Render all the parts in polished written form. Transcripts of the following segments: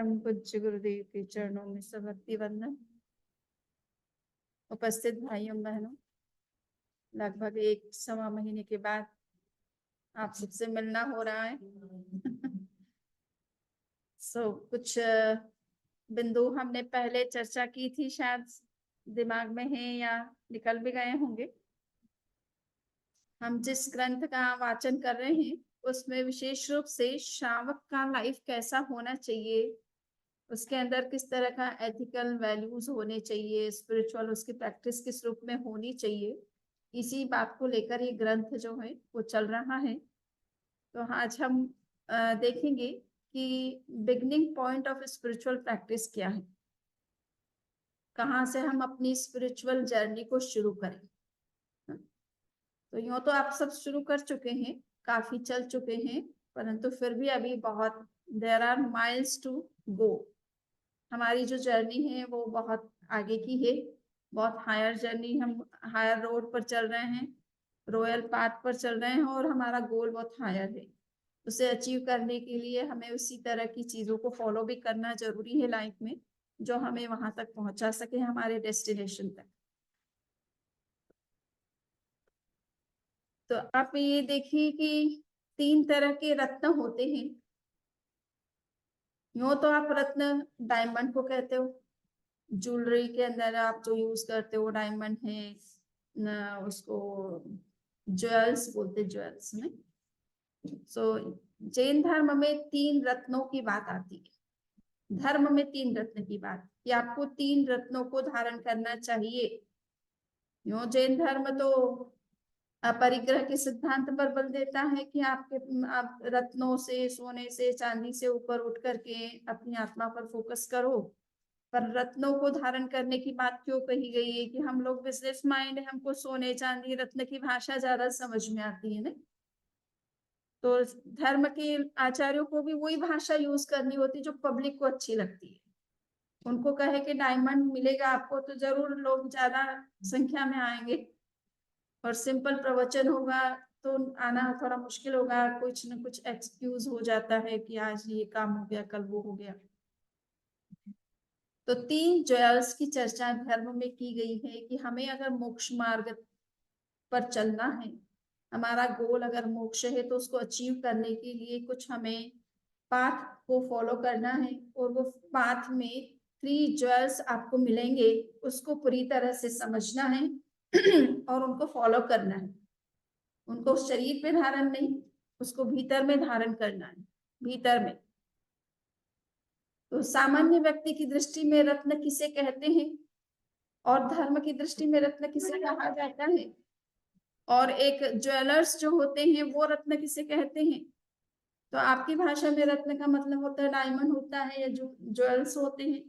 पूज्य गुरुदेव के चरणों में सब भक्ति वंदन। उपस्थित भाइयों बहनों, लगभग 1.25 महीने के बाद आप सबसे मिलना हो रहा है। कुछ बिंदु हमने पहले चर्चा की थी, शायद दिमाग में है या निकल भी गए होंगे। हम जिस ग्रंथ का वाचन कर रहे हैं उसमें विशेष रूप से श्रावक का लाइफ कैसा होना चाहिए, उसके अंदर किस तरह का एथिकल वैल्यूज होने चाहिए, स्पिरिचुअल उसकी प्रैक्टिस किस रूप में होनी चाहिए, इसी बात को लेकर ये ग्रंथ जो है वो चल रहा है। तो आज हम देखेंगे कि beginning point of spiritual practice क्या है, कहाँ से हम अपनी स्पिरिचुअल जर्नी को शुरू करें। तो यूं तो आप सब शुरू कर चुके हैं, काफी चल चुके हैं, परंतु फिर भी अभी बहुत there are miles to go. हमारी जो जर्नी है वो बहुत आगे की है, बहुत हायर जर्नी, हम हायर रोड पर चल रहे हैं, रॉयल पाथ पर चल रहे हैं और हमारा गोल बहुत हायर है। उसे अचीव करने के लिए हमें उसी तरह की चीजों को फॉलो भी करना जरूरी है लाइफ में, जो हमें वहां तक पहुंचा सके, हमारे डेस्टिनेशन तक। तो आप ये देखिए कि 3 तरह के रत्न होते हैं। यूं तो आप रत्न डायमंड को कहते हो, ज्वेलरी के अंदर आप जो यूज करते हो डायमंड है ना, उसको ज्वेल्स बोलते, ज्वेल्स में। जैन धर्म में 3 रत्नों की बात आती है। धर्म में 3 रत्न की बात कि आपको 3 रत्नों को धारण करना चाहिए। यूं जैन धर्म तो परिग्रह के सिद्धांत पर बल देता है कि आप रत्नों से, सोने से, चांदी से ऊपर उठ करके अपनी आत्मा पर फोकस करो। पर रत्नों को धारण करने की बात क्यों कही गई है कि हम लोग बिजनेस माइंड है, हमको सोने चांदी रत्न की भाषा ज्यादा समझ में आती है ना। तो धर्म के आचार्यों को भी वही भाषा यूज करनी होती है जो पब्लिक को अच्छी लगती है। उनको कहे कि डायमंड मिलेगा आपको तो जरूर लोग ज्यादा संख्या में आएंगे, और सिंपल प्रवचन होगा तो आना थोड़ा मुश्किल होगा, कुछ न कुछ एक्सक्यूज हो जाता है कि आज ये काम हो गया, कल वो हो गया। तो 3 ज्वेल्स की चर्चा धर्म में की गई है कि हमें अगर मोक्ष मार्ग पर चलना है, हमारा गोल अगर मोक्ष है, तो उसको अचीव करने के लिए कुछ हमें पाथ को फॉलो करना है, और वो पाथ में 3 ज्वेल्स आपको मिलेंगे, उसको पूरी तरह से समझना है और उनको फॉलो करना है। उनको शरीर पे धारण नहीं, उसको भीतर में धारण करना है, भीतर में। तो सामान्य व्यक्ति की दृष्टि में रत्न किसे कहते हैं और धर्म की दृष्टि में रत्न किसे कहा जाता है, और एक ज्वेलर्स जो होते हैं वो रत्न किसे कहते हैं। तो आपकी भाषा में रत्न का मतलब होता है डायमंड होता है या जो ज्वेल्स होते हैं।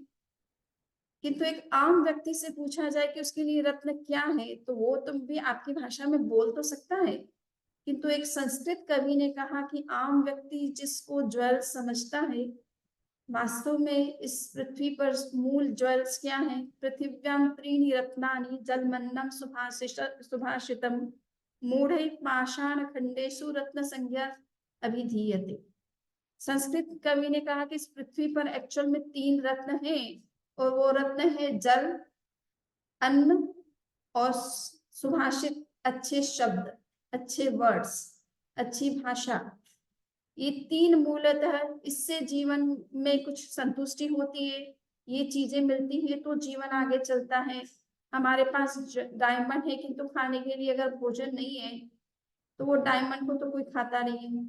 किंतु एक आम व्यक्ति से पूछा जाए कि उसके लिए रत्न क्या है, तो वो तो भी आपकी भाषा में बोल तो सकता है, किंतु एक संस्कृत कवि ने कहा कि आम व्यक्ति जिसको ज्वेल्स समझता है, वास्तव में इस पृथ्वी पर मूल ज्वेल्स क्या है। पृथिव्यां त्रीणि रत्नानि जलमन्नम सुभाषितम मूढ़ै पाषाण खंडेषु रत्न संज्ञा अभिधीयते। संस्कृत कवि ने कहा कि इस पृथ्वी पर एक्चुअल में 3 रत्न हैं, और वो रत्न है जल, अन्न और सुभाषित, अच्छे शब्द, अच्छे वर्ड्स, अच्छी भाषा। ये 3 मूलतः, इससे जीवन में कुछ संतुष्टि होती है, ये चीजें मिलती है तो जीवन आगे चलता है। हमारे पास डायमंड है किंतु खाने के लिए अगर भोजन नहीं है, तो वो डायमंड को तो कोई खाता नहीं है,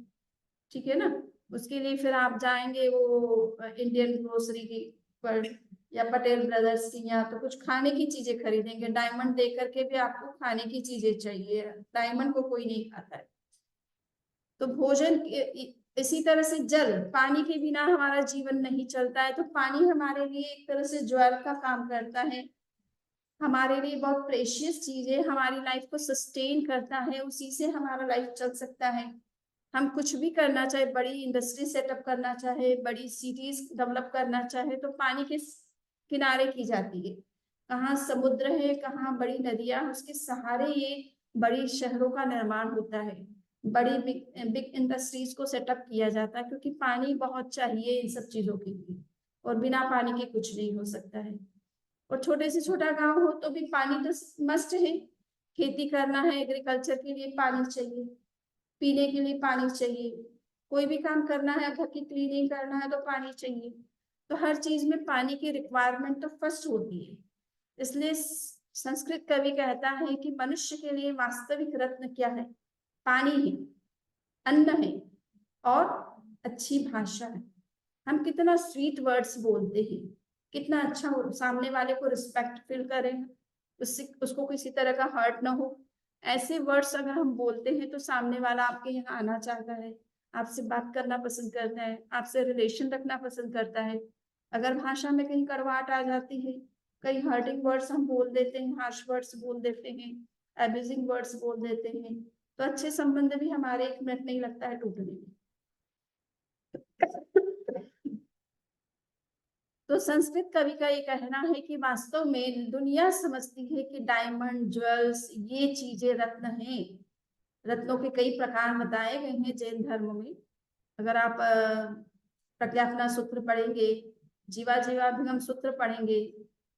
ठीक है ना। उसके लिए फिर आप जाएंगे वो इंडियन ग्रोसरी की पर या पटेल ब्रदर्स की, या तो कुछ खाने की चीजें खरीदेंगे। डायमंड दे करके भी आपको खाने की चीजें चाहिए, डायमंड को कोई नहीं खाता है। तो भोजन इसी तरह से जल, पानी के बिना हमारा जीवन नहीं चलता है, तो पानी हमारे लिए एक तरह से ज्वेल का काम करता है, हमारे लिए बहुत प्रेशियस चीज है, हमारी लाइफ को सस्टेन करता है, उसी से हमारा लाइफ चल सकता है। हम कुछ भी करना चाहे, बड़ी इंडस्ट्री सेटअप करना चाहे, बड़ी सिटीज डेवलप करना चाहे, तो पानी के किनारे की जाती है। कहाँ समुद्र है, कहाँ बड़ी नदियां, उसके सहारे ये बड़ी शहरों का निर्माण होता है, बड़ी बिग इंडस्ट्रीज को सेटअप किया जाता है, क्योंकि पानी बहुत चाहिए इन सब चीजों के लिए। और बिना पानी के कुछ नहीं हो सकता है। और छोटे से छोटा गांव हो तो भी पानी तो मस्ट है। खेती करना है, एग्रीकल्चर के लिए पानी चाहिए, पीने के लिए पानी चाहिए, कोई भी काम करना है, घर की क्लीनिंग करना है तो पानी चाहिए। तो हर चीज में पानी की रिक्वायरमेंट तो फर्स्ट होती है। इसलिए संस्कृत कवि कहता है कि मनुष्य के लिए वास्तविक रत्न क्या है? पानी है, अन्न है और अच्छी भाषा है। हम कितना स्वीट वर्ड्स बोलते हैं, कितना अच्छा हो, सामने वाले को रिस्पेक्ट फील करें, उससे उसको किसी तरह का हर्ट ना हो। ऐसे वर्ड्स अगर हम बोलते हैं तो सामने वाला आपके यहाँ आना चाहता है, आपसे बात करना पसंद करता है, आपसे रिलेशन रखना पसंद करता है। अगर भाषा में कहीं कड़वाहट आ जाती है, कहीं हर्टिंग वर्ड्स हम बोल देते हैं, हार्श वर्ड्स बोल देते हैं, एब्यूजिंग वर्ड्स बोल देते हैं, तो अच्छे संबंध भी हमारे 1 मिनट नहीं लगता है टूटने में। तो संस्कृत कवि का ये कहना है कि वास्तव में दुनिया समझती है कि डायमंड, ज्वेल्स, ये चीजें रत्न हैं। रत्नों के कई प्रकार बताए गए हैं जैन धर्म में। अगर आप प्रज्ञापना सूत्र पढ़ेंगे, जीवा जीवाभिगम सूत्र पढ़ेंगे,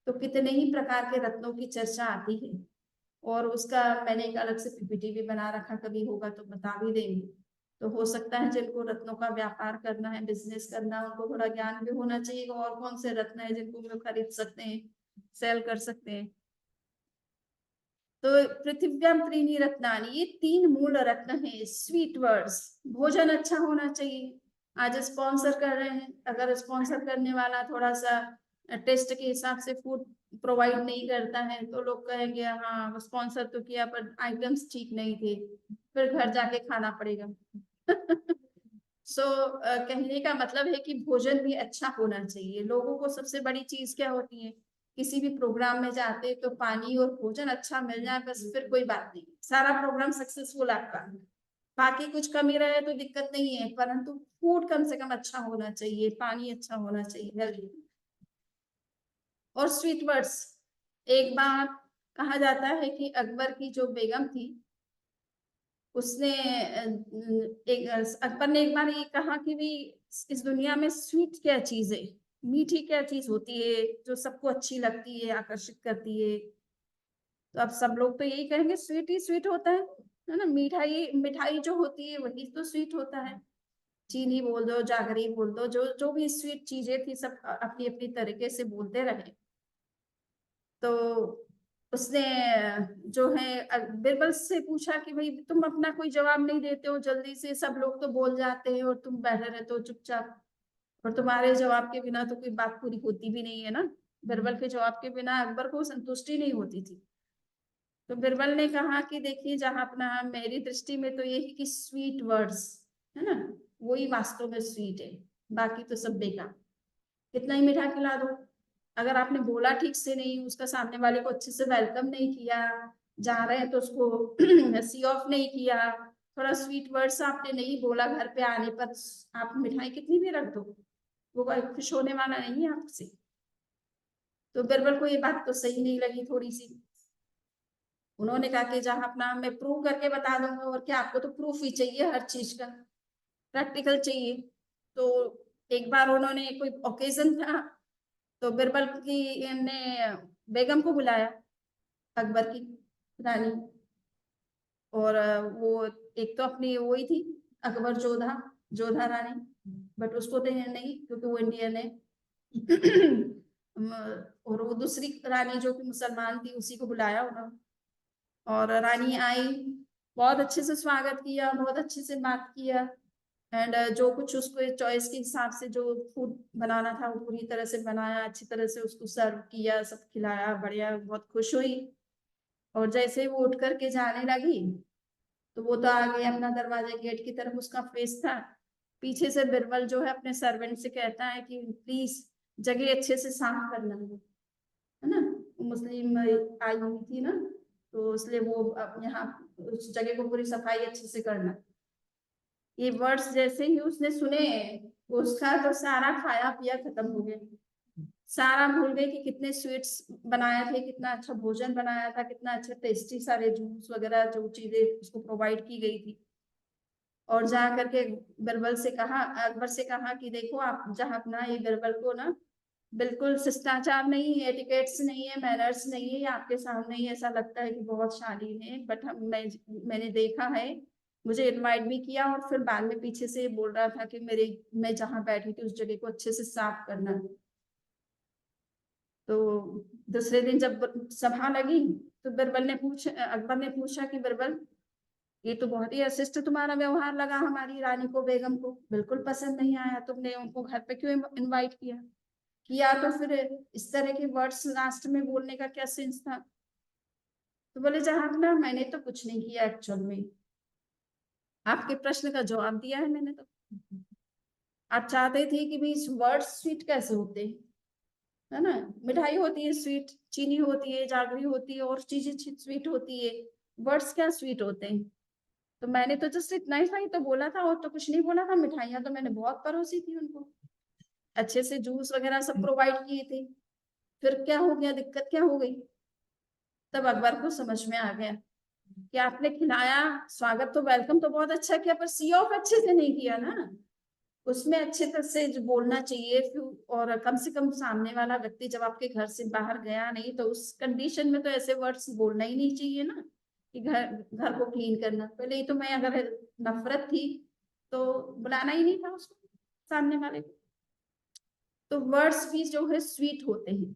तो कितने ही प्रकार के रत्नों की चर्चा आती है। और उसका मैंने एक अलग से पीपीटी भी बना रखा, कभी होगा तो बता भी देंगे। तो हो सकता है जिनको रत्नों का व्यापार करना है, बिजनेस करना है, उनको थोड़ा ज्ञान भी होना चाहिए और कौन से रत्न है जिनको वो खरीद सकते हैं, सेल कर सकते हैं। तो पृथिव्याम त्रीणि रत्नानि, ये 3 मूल रत्न है। स्वीट वर्ड्स, भोजन अच्छा होना चाहिए। आज स्पॉन्सर कर रहे हैं, अगर स्पॉन्सर करने वाला थोड़ा सा टेस्ट के हिसाब से फूड प्रोवाइड नहीं करता है तो लोग कहेंगे हाँ स्पॉन्सर तो किया पर आइटम्स ठीक नहीं थे, फिर घर जाके खाना पड़ेगा। कहने का मतलब है कि भोजन भी अच्छा होना चाहिए। लोगों को सबसे बड़ी चीज क्या होती है, किसी भी प्रोग्राम में जाते तो पानी और भोजन अच्छा मिल जाए बस, फिर कोई बात नहीं, सारा प्रोग्राम सक्सेसफुल आपका। बाकी कुछ कमी रहे तो दिक्कत नहीं है, परंतु फूड कम से कम अच्छा होना चाहिए, पानी अच्छा होना चाहिए, हेल्दी। और स्वीट वर्ड्स, एक बार कहा जाता है कि अकबर की जो बेगम थी, उसने एक अकबर ने एक बार ये कहा कि भी इस दुनिया में स्वीट क्या चीज है, मीठी क्या चीज होती है जो सबको अच्छी लगती है, आकर्षित करती है। तो अब सब लोग तो यही कहेंगे स्वीट ही स्वीट होता है ना। मिठाई मिठाई जो होती है वही तो स्वीट होता है। चीनी बोल दो, जागरी बोल दो, जो जो भी स्वीट चीजें थी सब अपनी अपनी तरीके से बोलते रहे। तो उसने जो है बिरबल से पूछा कि भाई तुम अपना कोई जवाब नहीं देते हो जल्दी से, सब लोग तो बोल जाते हैं और तुम बैठे रहते हो चुपचाप, और तुम्हारे जवाब के बिना तो कोई बात पूरी होती भी नहीं है ना। बिरबल के जवाब के बिना अकबर को संतुष्टि नहीं होती थी। तो बिरबल ने कहा कि देखिए जहां अपना मेरी दृष्टि में तो ये है कि स्वीट वर्ड्स है ना, वही वास्तव में स्वीट है, बाकी तो सब बेकार। कितना ही मीठा खिला दो, अगर आपने बोला ठीक से नहीं, उसका सामने वाले को अच्छे से वेलकम नहीं किया, जा रहे हैं तो उसको सी ऑफ नहीं किया, थोड़ा स्वीट वर्ड्स आपने नहीं बोला, घर पे आने पर आप मिठाई कितनी भी रख दो, वो खुश होने वाला नहीं है आपसे। तो बिरबल को ये बात तो सही नहीं लगी थोड़ी सी। उन्होंने कहा कि जहां अपना मैं प्रूव करके बता दूंगा, और क्या आपको तो प्रूफ ही चाहिए हर चीज का, प्रैक्टिकल चाहिए। तो एक बार उन्होंने कोई ओकेजन था तो बिरबल की ने बेगम को बुलाया, अकबर की रानी। और वो एक तो अपनी वही थी अकबर जोधा, जोधा रानी, बट उसको तो नहीं क्योंकि वो इंडियन है। और वो दूसरी रानी जो कि मुसलमान थी उसी को बुलाया उन्होंने। और रानी आई, बहुत अच्छे से स्वागत किया, बहुत अच्छे से बात किया, एंड जो कुछ उसको चॉइस के हिसाब से जो फूड बनाना था वो पूरी तरह से बनाया, अच्छी तरह से उसको सर्व किया, सब खिलाया, बढ़िया, बहुत खुश हुई। और जैसे वो उठ करके जाने लगी तो वो तो आ गया अपना दरवाजे गेट की तरफ, उसका फेस था। पीछे से बिरबल जो है अपने सर्वेंट से कहता है कि प्लीज जगह अच्छे से साफ करना है ना, मुस्लिम आई हुई थी ना, तो इसलिए वो यहाँ उस जगह को पूरी सफाई अच्छे से करना। ये वर्ड्स जैसे ही उसने सुने, उसका तो सारा खाया पिया खत्म हो गया, सारा भूल गए कि कितने स्वीट्स बनाए थे, कितना अच्छा भोजन बनाया था, कितना अच्छा टेस्टी सारे जूस वगैरह जो चीजें उसको प्रोवाइड की गई थी। और जा करके बिरबल से कहा, अकबर से कहा कि देखो आप जहाँ अपना ये बिरबल को ना बिल्कुल शिष्टाचार नहीं है, एटिकेट्स नहीं है, मैनर्स नहीं है, आपके सामने ही ऐसा लगता है कि बहुत शालीन है, बट मैंने देखा है, मुझे इनवाइट भी किया और फिर बाद में पीछे से बोल रहा था कि मैं जहाँ बैठी थी उस जगह को अच्छे से साफ करना। तो दूसरे दिन जब सभा लगी तो अकबर ने पूछा कि बिरबल, ये तो बहुत ही अशिष्ट तुम्हारा व्यवहार लगा हमारी रानी को, बेगम को बिल्कुल पसंद नहीं आया, तुमने उनको घर पे क्यों इनवाइट किया तो फिर इस तरह के वर्ड्स लास्ट में बोलने का क्या सेंस था? तो बोले जहां ना, मैंने तो कुछ नहीं किया एक्चुअल में, आपके प्रश्न का जवाब दिया है मैंने तो। आप चाहते थे कि भी वर्ड्स स्वीट कैसे होते हैं, है ना? मिठाई होती है स्वीट, चीनी होती है, जागरी होती है, और चीजें स्वीट होती है, वर्ड्स क्या स्वीट होते हैं? तो मैंने तो जस्ट इतना ही तो बोला था, और तो कुछ नहीं बोला था। मिठाइयाँ तो मैंने बहुत परोसी थी उनको, अच्छे से जूस वगैरह सब प्रोवाइड किए थे। फिर क्या हो गया, दिक्कत क्या हो गई? तब अकबर को समझ में आ गया कि आपने खिलाया, स्वागत तो वेलकम तो बहुत अच्छा किया, पर सी ऑफ अच्छे से नहीं किया ना। उसमें अच्छे तरह से जो बोलना चाहिए फिर, और कम से कम सामने वाला व्यक्ति जब आपके घर से बाहर गया नहीं तो उस कंडीशन में तो ऐसे वर्ड्स बोलना ही नहीं चाहिए ना, कि घर घर को क्लीन करना। पहले ही तो मैं अगर नफरत थी तो बुलाना ही नहीं था उसको, सामने वाले को। तो वर्ड्स भी जो है स्वीट होते हैं,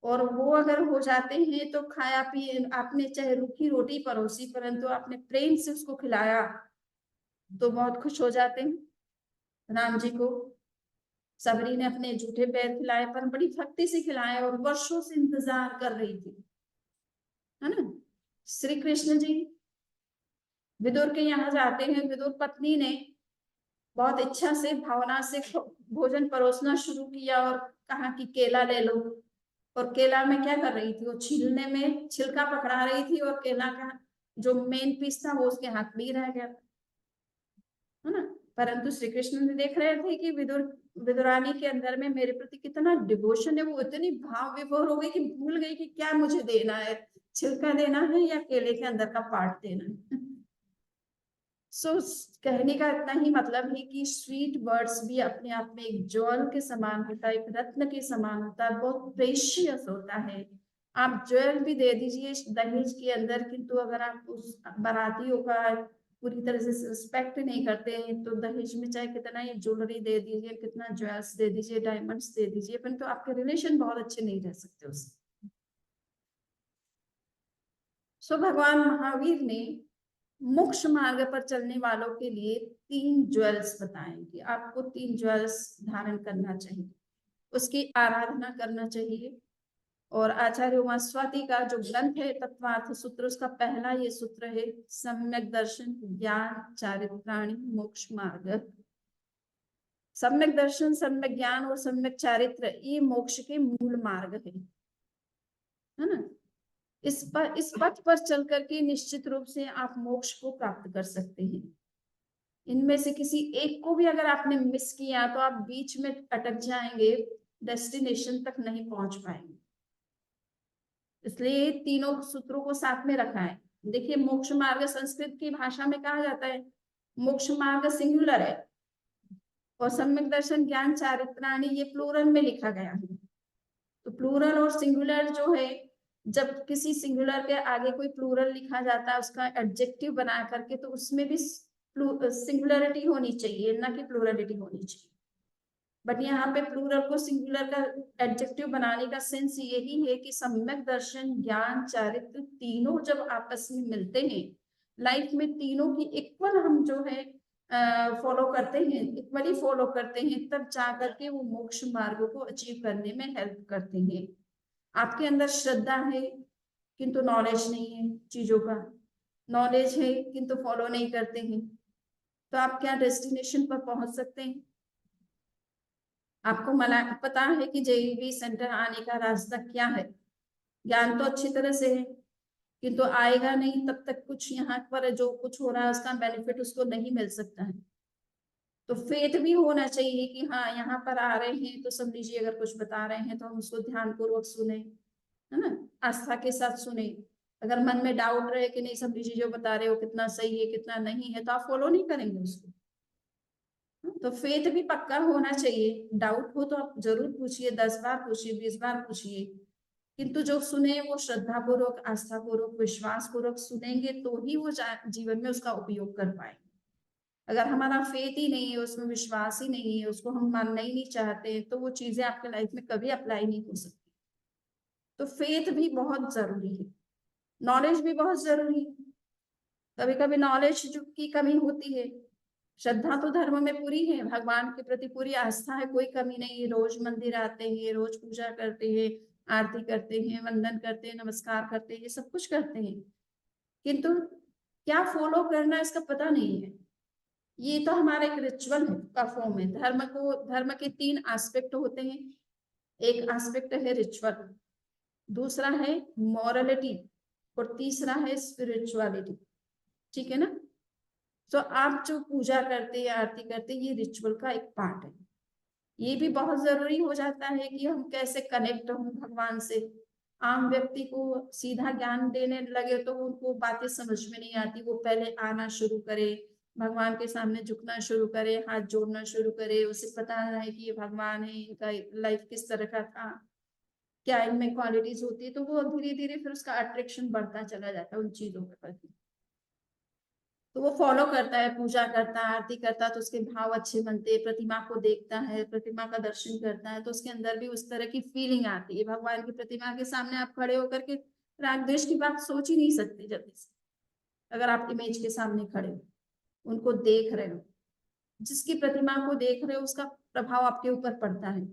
और वो अगर हो जाते हैं तो खाया पिए, आपने चाहे रूखी रोटी परोसी परंतु आपने प्रेम से उसको खिलाया तो बहुत खुश हो जाते हैं। राम जी को सबरी ने अपने झूठे पैर खिलाए, पर बड़ी भक्ति से खिलाए और वर्षों से इंतजार कर रही थी, है ना? श्री कृष्ण जी विदुर के यहाँ जाते हैं, विदुर पत्नी ने बहुत इच्छा से भावना से भोजन परोसना शुरू किया और कहा कि केला ले लो। और केला में क्या कर रही थी, वो छीलने में छिलका पकड़ा रही थी, और केला का जो मेन पीस था वो उसके हाथ में ही रह गया, है ना? परंतु श्री कृष्ण ने देख रहे थे कि विदुरानी के अंदर में मेरे प्रति कितना डिवोशन है, वो इतनी भाव विभोर हो गई कि भूल गई कि क्या मुझे देना है, छिलका देना है या केले के अंदर का पार्ट देना है। सो कहने का इतना ही मतलब है कि स्वीट वर्ड्स भी अपने आप में एक ज्वेल के समान होता है, एक रत्न के समान होता है, बहुत प्रेशियस होता है। आप ज्वेल भी दे दीजिए दहेज के अंदर, किंतु अगर आप उस बारातियों का पूरी तरह से रिस्पेक्ट नहीं करते हैं तो दहेज में चाहे कितना ही ज्वेलरी दे दीजिए, कितना ज्वेल्स दे दीजिए, डायमंड्स दे दीजिए, परंतु आपके रिलेशन बहुत अच्छे नहीं रह सकते उससे। सो भगवान महावीर ने मोक्ष मार्ग पर चलने वालों के लिए 3 ज्वेल्स बताए कि आपको 3 ज्वेल्स धारण करना चाहिए, उसकी आराधना करना चाहिए। और आचार्य उमास्वाति का जो ग्रंथ है तत्वार्थ सूत्र, उसका पहला ये सूत्र है, सम्यक दर्शन ज्ञान चारित्राणि मोक्ष मार्ग। सम्यक दर्शन, सम्यक ज्ञान और सम्यक चारित्र ये मोक्ष के मूल मार्ग है ना? इस पथ पर चल करके निश्चित रूप से आप मोक्ष को प्राप्त कर सकते हैं। इनमें से किसी एक को भी अगर आपने मिस किया तो आप बीच में अटक जाएंगे, डेस्टिनेशन तक नहीं पहुंच पाएंगे। इसलिए तीनों सूत्रों को साथ में रखा है। देखिए, मोक्ष मार्ग संस्कृत की भाषा में कहा जाता है, मोक्ष मार्ग सिंगुलर है, और सम्यक दर्शन ज्ञान चारित्राणि ये प्लूरल में लिखा गया है। तो प्लूरल और सिंगुलर जो है, जब किसी सिंगुलर के आगे कोई प्लूरल लिखा जाता है उसका एडजेक्टिव बना करके, तो उसमें भी सिंगुलरिटी होनी चाहिए, ना कि प्लूरलिटी होनी चाहिए। बट यहाँ पे प्लूरल को सिंगुलर का एडजेक्टिव बनाने का सेंस यही है कि सम्यक दर्शन ज्ञान चारित्र तीनों जब आपस में मिलते हैं, लाइफ में तीनों की इक्वल हम जो है फॉलो करते हैं, इक्वली फॉलो करते हैं, तब जा करके वो मोक्ष मार्ग को अचीव करने में हेल्प करते हैं। आपके अंदर श्रद्धा है किंतु नॉलेज नहीं है चीजों का, नॉलेज है किंतु फॉलो नहीं करते हैं, तो आप क्या डेस्टिनेशन पर पहुंच सकते हैं? आपको पता है कि जेईबी सेंटर आने का रास्ता क्या है, ज्ञान तो अच्छी तरह से है, किंतु आएगा नहीं तब तक कुछ यहाँ पर जो कुछ हो रहा है उसका बेनिफिट उसको नहीं मिल सकता है। तो फेथ भी होना चाहिए कि हाँ यहाँ पर आ रहे हैं तो समझ लीजिए अगर कुछ बता रहे हैं तो हम उसको ध्यान पूर्वक सुने, है ना? आस्था के साथ सुने। अगर मन में डाउट रहे कि नहीं, सब लीजिए जो बता रहे हो कितना सही है कितना नहीं है, तो आप फॉलो नहीं करेंगे उसको। तो फेथ भी पक्का होना चाहिए। डाउट हो तो आप जरूर पूछिए, 10 बार पूछिए, 20 बार पूछिए, किंतु जो सुने वो श्रद्धा पूर्वक, आस्था पूर्वक, विश्वास पूर्वक सुनेंगे तो ही वो जीवन में उसका उपयोग कर पाएंगे। अगर हमारा फेथ ही नहीं है, उसमें विश्वास ही नहीं है, उसको हम मानना ही नहीं चाहते, तो वो चीजें आपके लाइफ में कभी अप्लाई नहीं हो सकती। तो फेथ भी बहुत जरूरी है, नॉलेज भी बहुत जरूरी है। कभी कभी नॉलेज की कमी होती है। श्रद्धा तो धर्म में पूरी है, भगवान के प्रति पूरी आस्था है, कोई कमी नहीं है, रोज मंदिर आते हैं, रोज पूजा करते हैं, आरती करते हैं, वंदन करते हैं, नमस्कार करते हैं, ये सब कुछ करते हैं, किंतु क्या फॉलो करना है इसका पता नहीं है। ये तो हमारा एक रिचुअल है का फॉर्म है। धर्म के 3 एस्पेक्ट होते हैं। एक एस्पेक्ट है रिचुअल, दूसरा है मॉरलिटी, और तीसरा है स्पिरिचुअलिटी। ठीक है ना? तो आप जो पूजा करते हैं, आरती करते हैं, ये रिचुअल का एक पार्ट है। ये भी बहुत जरूरी हो जाता है कि हम कैसे कनेक्ट हों भगवान से। आम व्यक्ति को सीधा ज्ञान देने लगे तो उनको बातें समझ में नहीं आती, वो पहले आना शुरू करे, भगवान के सामने झुकना शुरू करे, हाथ जोड़ना शुरू करे, उसे पता है कि ये भगवान है, इनका लाइफ किस तरह का था, क्या इनमें क्वालिटीज होती है, तो वो धीरे धीरे फिर उसका अट्रैक्शन बढ़ता चला जाता है उन चीजों के प्रति। तो वो फॉलो करता है, पूजा करता है, आरती करता है, तो उसके भाव अच्छे बनते हैं, प्रतिमा को देखता है, प्रतिमा का दर्शन करता है, तो उसके अंदर भी उस तरह की फीलिंग आती है। भगवान की प्रतिमा के सामने आप खड़े होकर के राग द्वेष की बात सोच ही नहीं सकते जल्दी से। अगर आप इमेज के सामने खड़े हो, उनको देख रहे हो, जिसकी प्रतिमा को देख रहे हो उसका प्रभाव आपके ऊपर पड़ता है।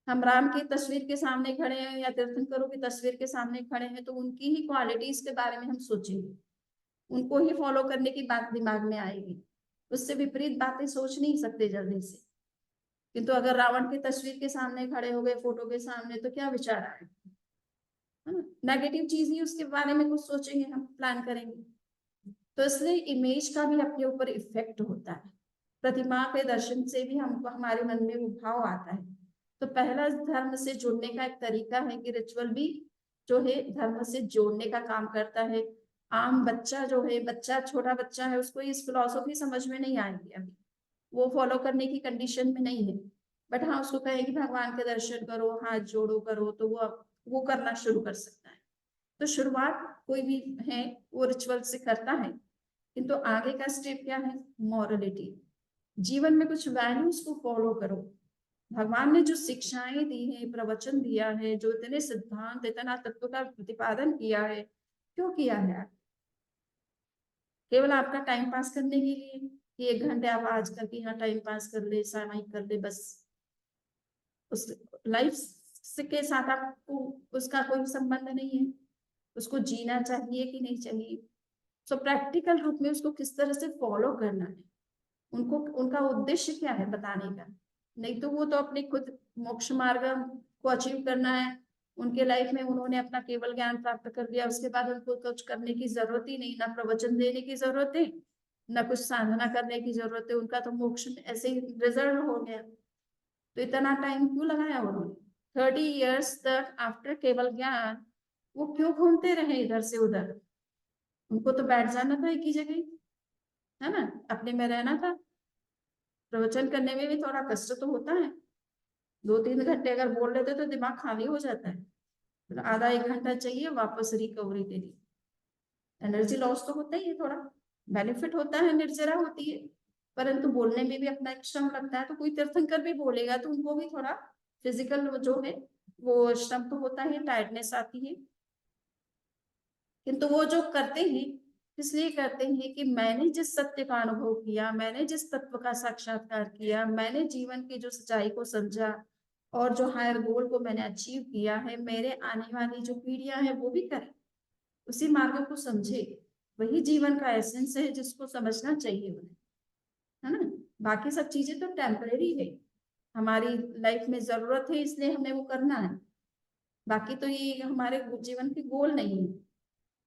हम राम की तस्वीर के सामने खड़े हैं या तीर्थंकरों की तस्वीर के सामने खड़े हैं, तो उनकी ही क्वालिटीज के बारे में हम सोचेंगे, उनको ही फॉलो करने की बात दिमाग में आएगी। उससे विपरीत बातें सोच नहीं सकते जल्दी से। किंतु अगर रावण की तस्वीर के सामने खड़े हो गए, फोटो के सामने, तो क्या विचार आएगा? है ना? नेगेटिव चीज ही उसके बारे में कुछ सोचेंगे, हम प्लान करेंगे। तो इसलिए इमेज का भी अपने ऊपर इफेक्ट होता है। प्रतिमा के दर्शन से भी हमको हमारे मन में वो भाव आता है। तो पहला धर्म से जुड़ने का एक तरीका है कि रिचुअल भी जो है धर्म से जोड़ने का काम करता है। आम बच्चा जो है, बच्चा छोटा बच्चा है, उसको इस फिलॉसफी समझ में नहीं आएगी अभी, वो फॉलो करने की कंडीशन में नहीं है। बट हाँ, उसको कहे कि भगवान के दर्शन करो, हाथ जोड़ो, करो, तो वो करना शुरू कर सकता है। तो शुरुआत कोई भी है वो रिचुअल से करता है, किंतु आगे का स्टेप क्या है? मॉरलिटी। जीवन में कुछ वैल्यूज को फॉलो करो। भगवान ने जो शिक्षाएं दी है, प्रवचन दिया है, जो इतने सिद्धांत, इतना तत्व का प्रतिपादन किया है, क्यों किया है? केवल आपका टाइम पास करने के लिए कि 1 घंटे आप आज करके यहाँ टाइम पास कर ले, सामायिक कर ले, बस? उस लाइफ के साथ आपको उसका कोई संबंध नहीं है। उसको जीना चाहिए कि नहीं चाहिए, सो प्रैक्टिकल रूप में उसको किस तरह से फॉलो करना है, उनको उनका उद्देश्य क्या है बताने का। नहीं तो वो तो अपने खुद मोक्ष मार्ग को अचीव करना है, उनके लाइफ में उन्होंने अपना केवल ज्ञान प्राप्त कर लिया, उसके बाद उनको कुछ करने की जरूरत ही नहीं, ना प्रवचन देने की जरूरत है, ना कुछ साधना करने की जरूरत है, उनका तो मोक्ष ऐसे ही रिजल्ट हो गया। तो इतना टाइम क्यों लगाया उन्होंने? 30 इयर्स तक आफ्टर केवल ज्ञान वो क्यों घूमते रहे इधर से उधर? उनको तो बैठ जाना था एक ही जगह, है ना, अपने में रहना था। प्रवचन करने में भी थोड़ा कष्ट तो होता है, 2-3 घंटे अगर बोल लेते तो दिमाग खाली हो जाता है, तो आधा 1 घंटा चाहिए वापस रिकवरी के लिए। एनर्जी लॉस तो होता ही है थोड़ा, बेनिफिट होता है, निर्जरा होती है, परंतु बोलने में भी अपना एक श्रम लगता है। तो कोई तीर्थंकर भी बोलेगा तो उनको भी थोड़ा फिजिकल जो है वो श्रम तो होता है, टायर्डनेस आती है। किंतु वो जो करते हैं इसलिए करते हैं कि मैंने जिस सत्य का अनुभव किया, मैंने जिस तत्व का साक्षात्कार किया, मैंने जीवन की जो सच्चाई को समझा और जो हायर गोल को मैंने अचीव किया है, मेरे आने वाली जो पीढ़ियां हैं वो भी करें, उसी मार्ग को समझे। वही जीवन का एसेंस है जिसको समझना चाहिए उन्हें, है ना? बाकी सब चीजें तो टेम्परेरी है, हमारी लाइफ में जरूरत है इसलिए हमें वो करना है, बाकी तो ये हमारे जीवन के गोल नहीं है।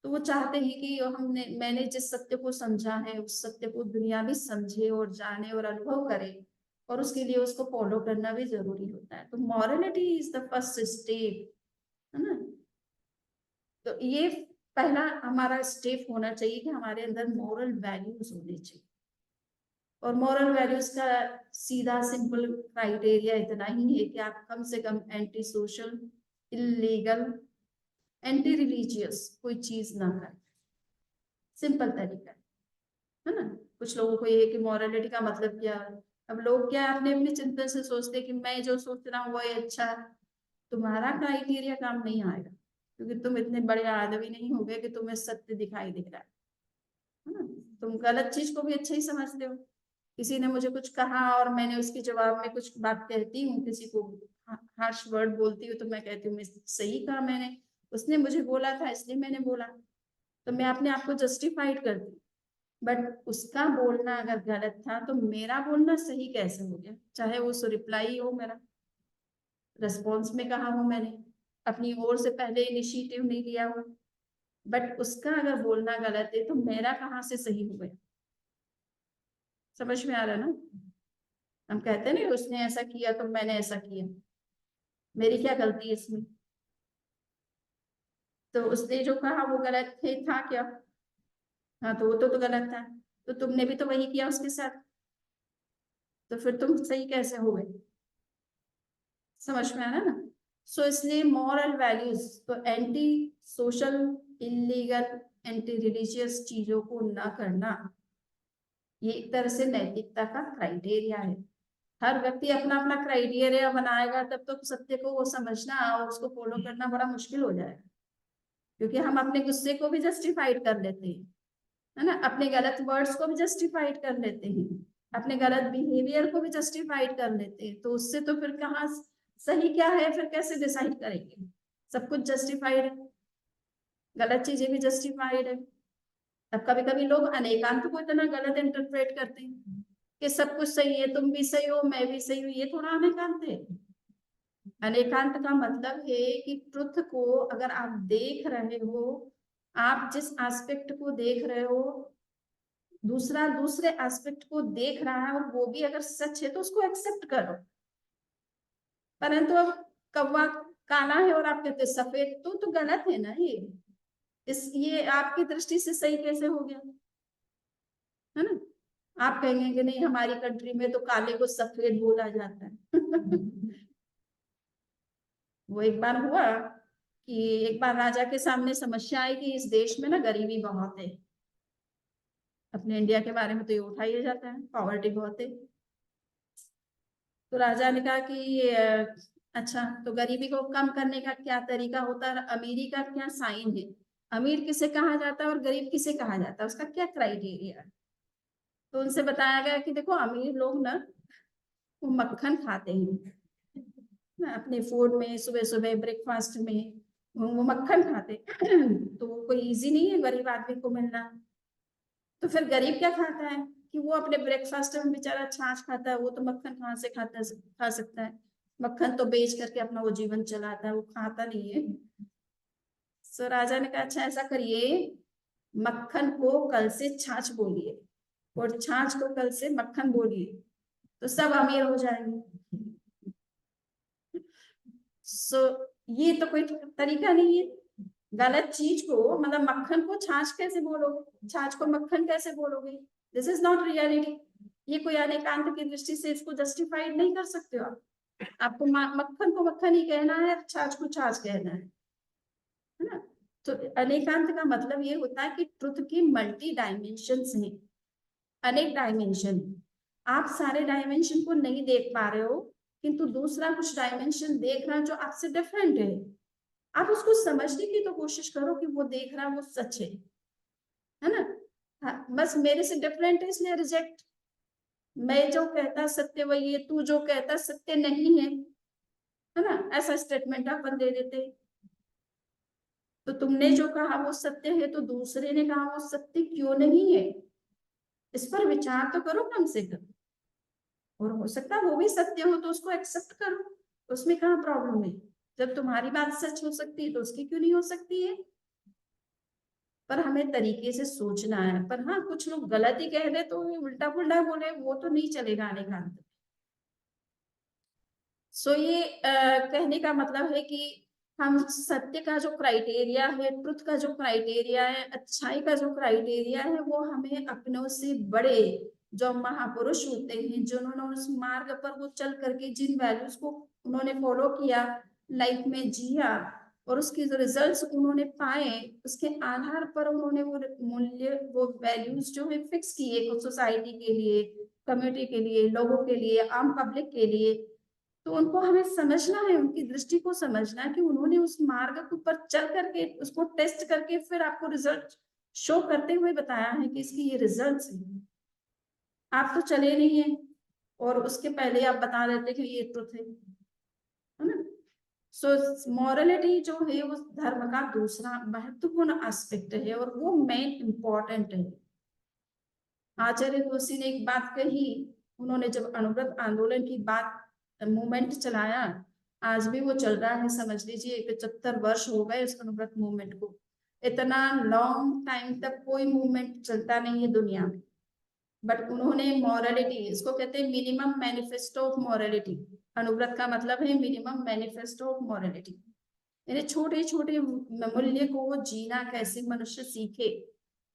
तो वो चाहते हैं कि मैंने जिस सत्य को समझा है उस सत्य को दुनिया भी समझे और जाने और अनुभव करे, और उसके लिए उसको फॉलो करना भी जरूरी होता है। तो morality is the first step, है ना? तो ये पहला हमारा स्टेप होना चाहिए कि हमारे अंदर मॉरल वैल्यूज होने चाहिए। और मॉरल वैल्यूज का सीधा सिंपल क्राइटेरिया इतना ही है कि आप कम से कम anti social, illegal, anti religious कोई चीज ना करें। सिंपल तरीका है ना। कुछ लोगों को ये है कि मॉरलिटी का मतलब क्या है। अब लोग क्या अपने अपने चिंतन से सोचते हैं कि मैं जो सोच रहा हूँ वही अच्छा है। तुम्हारा क्राइटेरिया काम नहीं आएगा, क्योंकि तुम इतने बड़े आदमी नहीं हो गए कि तुम्हें सत्य दिखाई दे रहा है ना। तुम गलत चीज को भी अच्छा ही समझते हो। किसी ने मुझे कुछ कहा और मैंने उसके जवाब में कुछ बात कहती हूँ, किसी को हार्श वर्ड बोलती हूँ, तो मैं कहती हूँ मैं सही कहा मैंने, उसने मुझे बोला था इसलिए मैंने बोला। तो मैं अपने आप को जस्टिफाइड करती हूँ। बट उसका बोलना अगर गलत था तो मेरा बोलना सही कैसे हो गया? चाहे वो रिप्लाई हो, मेरा रेस्पॉन्स में कहा हो, मैंने अपनी ओर से पहले इनिशिएटिव नहीं लिया हो, बट उसका अगर बोलना गलत है तो मेरा कहाँ से सही हो गया? समझ में आ रहा ना। हम कहते हैं ना उसने ऐसा किया तो मैंने ऐसा किया, मेरी क्या गलती है इसमें? तो उसने जो कहा वो गलत थे था क्या? हाँ, तो वो तो गलत था। तो तुमने भी तो वही किया उसके साथ, तो फिर तुम सही कैसे हो गए? समझ में आ रहा ना। सो इसलिए मॉरल वैल्यूज तो anti social, illegal, anti religious चीजों को ना करना, ये एक तरह से नैतिकता का क्राइटेरिया है। हर व्यक्ति अपना अपना क्राइटेरिया बनाएगा तब तो सत्य को वो समझना और उसको फॉलो करना बड़ा मुश्किल हो जाएगा। क्योंकि हम अपने गुस्से को भी जस्टिफाइड कर लेते हैं, है ना, अपने गलत वर्ड्स को भी जस्टिफाइड कर लेते हैं, अपने गलत बिहेवियर को भी जस्टिफाइड कर लेते हैं। तो उससे तो फिर कहाँ सही क्या है, फिर कैसे डिसाइड करेंगे? सब कुछ जस्टिफाइड है, गलत चीजें भी जस्टिफाइड है। अब कभी कभी लोग अनेकांत को इतना गलत इंटरप्रेट करते हैं कि सब कुछ सही है, तुम भी सही हो मैं भी सही हूँ, ये थोड़ा अनेकांत है। अनेकांत का मतलब है कि ट्रुथ को अगर आप देख रहे हो, आप जिस एस्पेक्ट को देख रहे हो, दूसरा दूसरे एस्पेक्ट को देख रहा है और वो भी अगर सच है तो उसको एक्सेप्ट करो। परंतु अब कौवा काला है और आप कहते सफेद, तो गलत है ना ये। ये आपकी दृष्टि से सही कैसे हो गया? है ना। आप कहेंगे कि नहीं हमारी कंट्री में तो काले को सफेद बोला जाता है। वो एक बार हुआ कि एक बार राजा के सामने समस्या आई कि इस देश में ना गरीबी बहुत है। अपने इंडिया के बारे में तो ये उठाया जाता है, पॉवर्टी बहुत है। तो राजा ने कहा कि अच्छा, तो गरीबी को कम करने का क्या तरीका होता है, अमीरी का क्या साइन है, अमीर किसे कहा जाता है और गरीब किसे कहा जाता है, उसका क्या क्राइटेरिया है? तो उनसे बताया गया कि देखो अमीर लोग ना वो मक्खन खाते हैं ना, अपने फूड में सुबह सुबह ब्रेकफास्ट में वो मक्खन खाते। तो वो कोई इजी नहीं है गरीब आदमी को मिलना। तो फिर गरीब क्या खाता है कि वो अपने ब्रेकफास्ट में बेचारा छाछ खाता है, वो तो मक्खन कहाँ से खा सकता है? मक्खन तो बेच करके अपना वो जीवन चलाता है, वो खाता नहीं है। सो राजा ने कहा अच्छा ऐसा करिए, मक्खन को कल से छाछ बोलिए और छाछ को कल से मक्खन बोलिए, तो सब अमीर हो जाएंगे। सो ये तो कोई तरीका नहीं है। गलत चीज को मतलब मक्खन को छाछ कैसे बोलोगे, छाछ को मक्खन कैसे बोलोगे? This is not reality. ये कोई अनेकांत की दृष्टि से इसको जस्टिफाइड नहीं कर सकते हो आप। आपको मक्खन को मक्खन ही कहना है, छाछ को छाछ कहना है ना। तो अनेकांत का मतलब ये होता है कि ट्रुथ की मल्टी डायमेंशन हैं, अनेक डायमेंशन। आप सारे डायमेंशन को नहीं देख पा रहे हो, किंतु दूसरा कुछ डायमेंशन देख रहा है जो आपसे डिफरेंट है। आप उसको समझने की तो कोशिश करो कि वो देख रहा है वो सच है ना। हाँ, बस मेरे से डिफरेंट है इसलिए रिजेक्ट। मैं जो कहता सत्य वही है, तू जो कहता सत्य नहीं है ना, ऐसा स्टेटमेंट अपन दे देते। तो तुमने जो कहा वो सत्य है तो दूसरे ने कहा वो सत्य क्यों नहीं है? इस पर विचार तो करो कम से कम। और हो सकता है वो भी सत्य हो तो उसको एक्सेप्ट करो, उसमें कहाँ प्रॉब्लम है? जब तुम्हारी बात सच हो सकती है तो उसकी क्यों नहीं हो सकती है? पर हमें तरीके से सोचना है। पर हाँ, कुछ लोग गलत ही कह दे तो उल्टा पुल्टा बोले वो तो नहीं चलेगा आने का। सो ये कहने का मतलब है कि हम सत्य का जो क्राइटेरिया है, ट्रुथ का जो क्राइटेरिया है, अच्छाई का जो क्राइटेरिया है, वो हमें अपनों से बड़े जो महापुरुष होते हैं, जिन्होंने उस मार्ग पर वो चल करके जिन वैल्यूज को उन्होंने फॉलो किया, लाइफ में जिया और उसके जो रिजल्ट्स उन्होंने पाए, उसके आधार पर उन्होंने वो मूल्य, वो वैल्यूज जो है फिक्स किए कुछ सोसाइटी के लिए, कम्युनिटी के लिए, लोगों के लिए, आम पब्लिक के लिए। तो उनको हमें समझना है, उनकी दृष्टि को समझना है कि उन्होंने उस मार्ग के ऊपर चल करके उसको टेस्ट करके फिर आपको रिजल्ट शो करते हुए बताया है कि इसकी ये रिजल्ट्स हैं। आप तो चले नहीं है और उसके पहले आप बता देते कि ये ट्रुथ है ना। सो मॉरलिटी जो है वो धर्म का दूसरा महत्वपूर्ण एस्पेक्ट है और वो मेन इम्पोर्टेंट है। आचार्य तुलसी ने एक बात कही, उन्होंने जब अनुव्रत आंदोलन की बात मूवमेंट चलाया, आज भी वो चल रहा है, समझ लीजिए 75 वर्ष हो गए उस अनुव्रत मूवमेंट को। इतना लॉन्ग टाइम तक कोई मूवमेंट चलता नहीं है दुनिया में, बट उन्होंने मॉरलिटी, इसको कहते हैं minimum manifesto of morality. Anuvrat का मतलब है मिनिमम मैनिफेस्टो ऑफ मॉरलिटी, यानी छोटे छोटे मूल्य को जीना कैसे मनुष्य सीखे।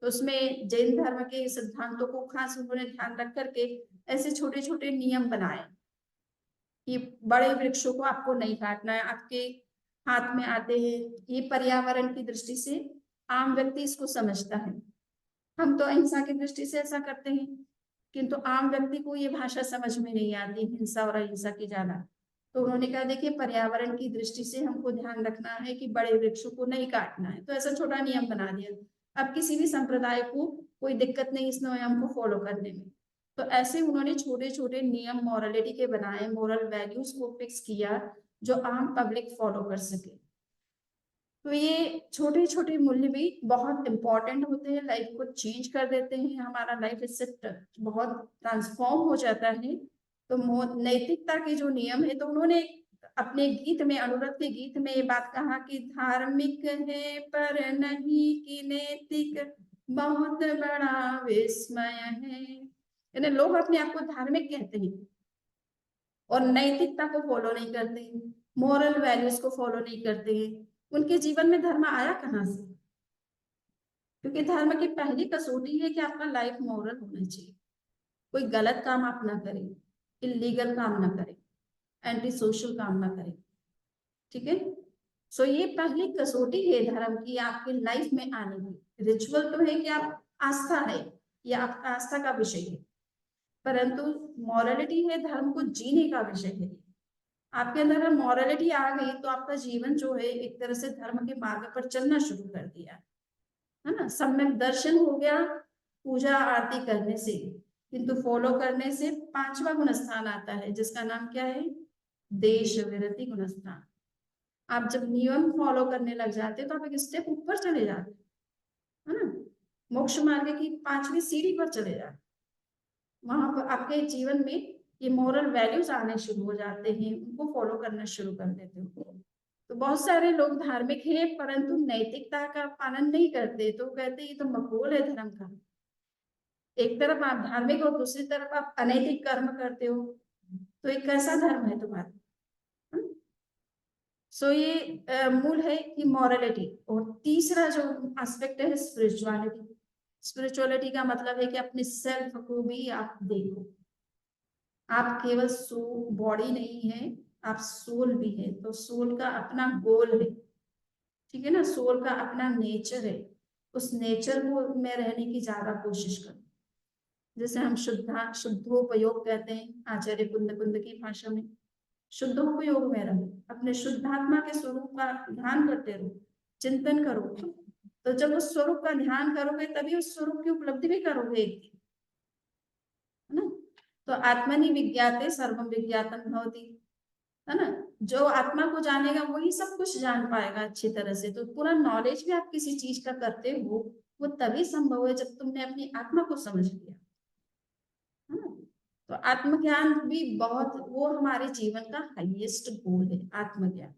तो उसमें जैन धर्म के सिद्धांतों को खास उन्होंने ध्यान रख करके ऐसे छोटे छोटे नियम बनाए कि बड़े वृक्षों को आपको नहीं काटना है, आपके हाथ में आते हैं। ये पर्यावरण की दृष्टि से आम व्यक्ति इसको समझता है, हम तो अहिंसा की दृष्टि से ऐसा करते हैं, किंतु आम व्यक्ति को ये भाषा समझ में नहीं आती, हिंसा और अहिंसा की ज्यादा। तो उन्होंने कहा देखिए पर्यावरण की दृष्टि से हमको ध्यान रखना है कि बड़े वृक्षों को नहीं काटना है, तो ऐसा छोटा नियम बना दिया। अब किसी भी संप्रदाय को कोई दिक्कत नहीं इस नियम को फॉलो करने में। तो ऐसे उन्होंने छोटे छोटे नियम मॉरलिटी के बनाए, मोरल वैल्यूज को फिक्स किया जो आम पब्लिक फॉलो कर सके। तो ये छोटे छोटे मूल्य भी बहुत इंपॉर्टेंट होते हैं, लाइफ को चेंज कर देते हैं, हमारा लाइफ इससे बहुत ट्रांसफॉर्म हो जाता है। तो नैतिकता के जो नियम है, तो उन्होंने अपने गीत में, अनुव्रत के गीत में ये बात कहा कि धार्मिक है पर नहीं कि नैतिक, बहुत बड़ा विस्मय है। यानी लोग अपने आप को धार्मिक कहते हैं और नैतिकता को फॉलो नहीं करते, मॉरल वैल्यूज को फॉलो नहीं करते हैं। उनके जीवन में धर्म आया कहाँ से? क्योंकि धर्म की पहली कसौटी है कि आपका लाइफ मॉरल होना चाहिए, कोई गलत काम आप ना करें, इलीगल काम ना करें, एंटी सोशल काम ना करें, ठीक है। सो ये पहली कसौटी है धर्म की आपकी लाइफ में आने की। रिचुअल तो है कि आप आस्था है, या आपका आस्था का विषय है, परंतु मॉरलिटी है धर्म को जीने का विषय है। आपके अंदर मॉरलिटी आ गई तो आपका जीवन जो है एक तरह से धर्म के मार्ग पर चलना शुरू कर दिया, है ना। सम्यक दर्शन हो गया पूजा आरती करने से, किंतु फॉलो करने से पांचवा गुण स्थान आता है जिसका नाम क्या है? देश विरति गुण स्थान। आप जब नियम फॉलो करने लग जाते तो आप एक स्टेप ऊपर चले जाते, है ना, मोक्ष मार्ग की पांचवी सीढ़ी पर चले जाते। वहां पर आपके जीवन में ये मोरल वैल्यूज आने शुरू हो जाते हैं, उनको फॉलो करना शुरू कर देते हो। तो बहुत सारे लोग धार्मिक हैं परंतु नैतिकता का पालन नहीं करते, तो कहते ये तो मखौल है धर्म का। एक तरफ आप धार्मिक और दूसरी तरफ आप अनैतिक कर्म करते हो, तो एक कैसा धर्म है तुम्हारा? सो ये मूल है कि मॉरलिटी। और तीसरा जो एस्पेक्ट है स्पिरिचुअलिटी। स्पिरिचुअलिटी का मतलब है कि अपने सेल्फ को भी आप देखो, आप केवल बॉडी नहीं है, आप सोल भी है। तो सोल का अपना गोल है, ठीक है ना, सोल का अपना नेचर है, उस नेचर को में रहने की ज्यादा कोशिश करो। जैसे हम शुद्धोपयोग कहते हैं आचार्य कुंद कुंद की भाषा में, शुद्धोपयोग में रहो, अपने शुद्धात्मा के स्वरूप का ध्यान करते रहो, चिंतन करो। तो जब उस स्वरूप का ध्यान करोगे तभी उस स्वरूप की उपलब्धि भी करोगे, है ना। तो आत्मनि विज्ञाते सर्वम विज्ञातम भवति, है ना। जो आत्मा को जानेगा वही सब कुछ जान पाएगा अच्छी तरह से। तो पूरा नॉलेज भी आप किसी चीज का करते हो वो तभी संभव है जब तुमने अपनी आत्मा को समझ लिया, है ना। तो आत्मज्ञान भी बहुत, वो हमारे जीवन का हाईएस्ट गोल है, आत्मज्ञान,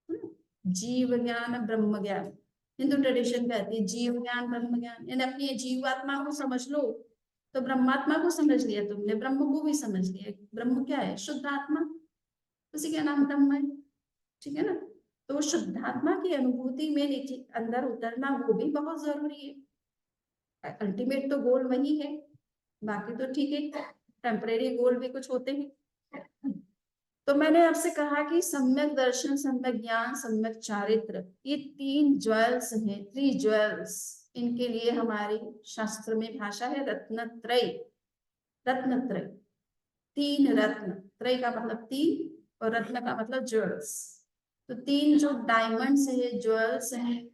है ना? जीव ज्ञान ब्रह्म ज्ञान, हिंदू ट्रेडिशन कहती है जीव ज्ञान ब्रह्म ज्ञान, यानी अपनी जीवात्मा को समझ लो तो ब्रह्मात्मा को समझ लिया तुमने, ब्रह्म को भी समझ लिया। ब्रह्म क्या है? शुद्ध आत्मा, उसी का नाम ब्रह्म है, ठीक है ना। तो शुद्धात्मा की अनुभूति में नीचे अंदर उतरना वो भी बहुत जरूरी है। अल्टीमेट तो गोल वही है। बाकी तो ठीक है, टेम्परेरी गोल भी कुछ होते हैं। तो मैंने आपसे कहा कि सम्यक दर्शन, सम्यक ज्ञान, सम्यक चारित्र, ये 3 ज्वेल्स हैं, 3 ज्वेल्स। इनके लिए हमारे शास्त्र में भाषा है रत्नत्रय। रत्नत्रय, 3 रत्न, त्रय का मतलब 3 और रत्न का मतलब ज्वेल्स। तो 3 जो डायमंड्स है, ज्वेल्स हैं,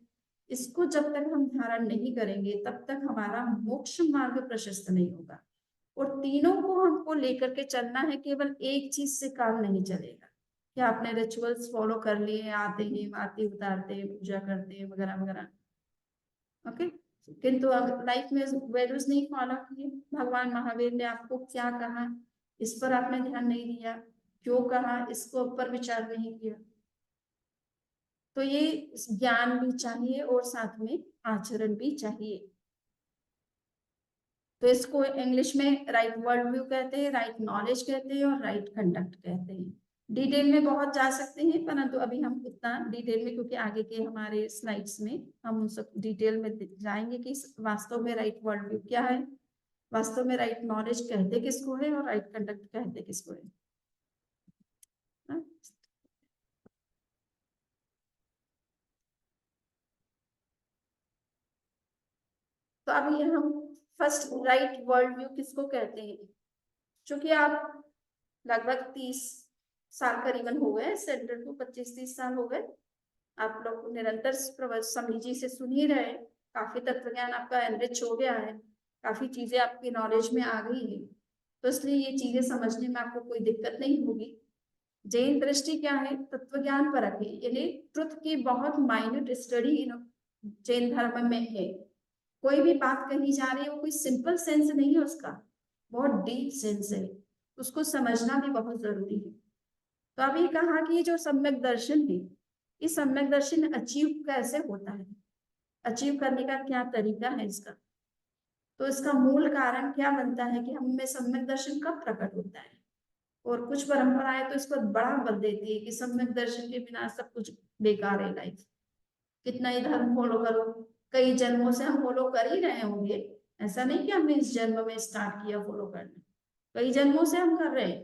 इसको जब तक हम धारण नहीं करेंगे तब तक हमारा मोक्ष मार्ग प्रशस्त नहीं होगा। और तीनों को हमको लेकर के चलना है, केवल एक चीज से काम नहीं चलेगा कि आपने रिचुअल्स फॉलो कर लिए, आते हैं, आरती उतारते हैं, पूजा करते हैं, वगैरह वगैरह, ओके, किंतु अब लाइफ में वैल्यूज नहीं फॉलो किए। भगवान महावीर ने आपको क्या कहा, इस पर आपने ध्यान नहीं दिया, क्यों कहा, इसको ऊपर विचार नहीं किया। तो ये ज्ञान भी चाहिए और साथ में आचरण भी चाहिए। तो इसको इंग्लिश में राइट वर्ल्ड व्यू कहते हैं, राइट नॉलेज कहते हैं और राइट कंडक्ट कहते हैं। डिटेल में बहुत जा सकते हैं, परंतु अभी हम उतना डिटेल में, क्योंकि आगे के हमारे स्लाइड्स में हम उन सब डिटेल में जाएंगे कि वास्तव में राइट वर्ल्ड व्यू क्या है, वास्तव में राइट नॉलेज कहते किसको है और राइट कंडक्ट कहते किसको है। हाँ? तो अभी हम फर्स्ट राइट वर्ल्ड व्यू किसको कहते हैं। चूंकि आप लगभग 30 साल करीबन हो गए, सेंटर को 25-30 साल हो गए, आप लोग निरंतर स्वामी जी से सुन ही रहे, काफी तत्व ज्ञान आपका एनरिच हो गया है, काफी चीजें आपकी नॉलेज में आ गई है, तो इसलिए ये चीजें समझने में आपको कोई दिक्कत नहीं होगी। जैन दृष्टि क्या है, तत्व ज्ञान परक है, यानी ट्रुथ की बहुत माइन्यूट स्टडी जैन धर्म में है। कोई भी बात कही जा रही है वो कोई सिंपल सेंस नहीं है उसका, बहुत डीप सेंस है, उसको समझना भी बहुत जरूरी है। तो अभी कहा कि जो सम्यक दर्शन है, इस सम्यक दर्शन अचीव कैसे होता है, अचीव करने का क्या तरीका है इसका। तो इसका मूल कारण क्या बनता है कि हम में सम्यक दर्शन कब प्रकट होता है। और कुछ परंपराएं तो इस पर बड़ा बल देती है कि सम्यक दर्शन के बिना सब कुछ बेकार है लाइफ, कितना ही धर्म फॉलो करो, कई जन्मों से हम फॉलो कर ही रहे होंगे, ऐसा नहीं कि हमने इस जन्म में स्टार्ट किया फॉलो करना, कई जन्मों से हम कर रहे हैं,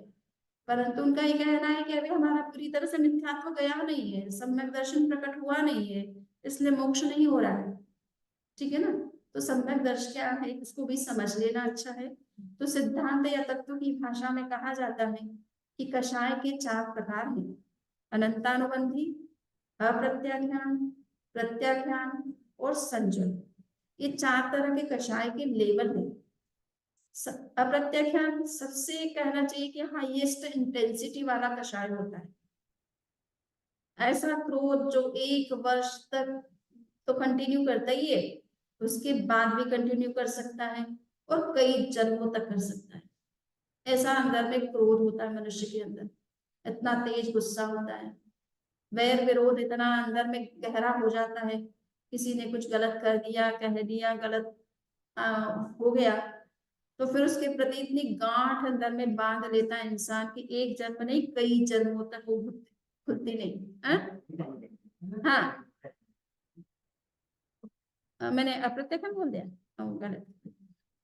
परंतु उनका ये कहना है कि अभी हमारा पूरी तरह से मिथ्यात्व गया नहीं है, सम्यक दर्शन प्रकट हुआ नहीं है, इसलिए मोक्ष नहीं हो रहा है। ठीक है ना। तो सम्यक दर्शन क्या है, इसको भी समझ लेना अच्छा है। तो सिद्धांत या तत्व की भाषा में कहा जाता है कि कषाय के 4 प्रकार हैं, अनंतानुबंधी, अप्रत्याख्यान, प्रत्याख्यान और संजय। ये 4 तरह के कषाय के लेवल हैं। अप्रत्याख्यान सबसे कहना चाहिए कि हाईएस्ट इंटेंसिटी वाला कषाय होता है, ऐसा क्रोध जो 1 वर्ष तक तो कंटिन्यू करता ही है, उसके बाद भी कंटिन्यू कर सकता है और कई जन्मों तक कर सकता है। ऐसा अंदर में क्रोध होता है मनुष्य के अंदर, इतना तेज गुस्सा होता है, वैर विरोध इतना अंदर में गहरा हो जाता है, किसी ने कुछ गलत कर दिया, कह दिया, गलत हो गया, तो फिर उसके प्रति इतनी गांठ अंदर में बांध लेता है इंसान की एक जन्म नहीं कई जन्मों तक वो खुलती नहीं है। हाँ, मैंने अप्रत्यक्ष बोल दिया, गलत,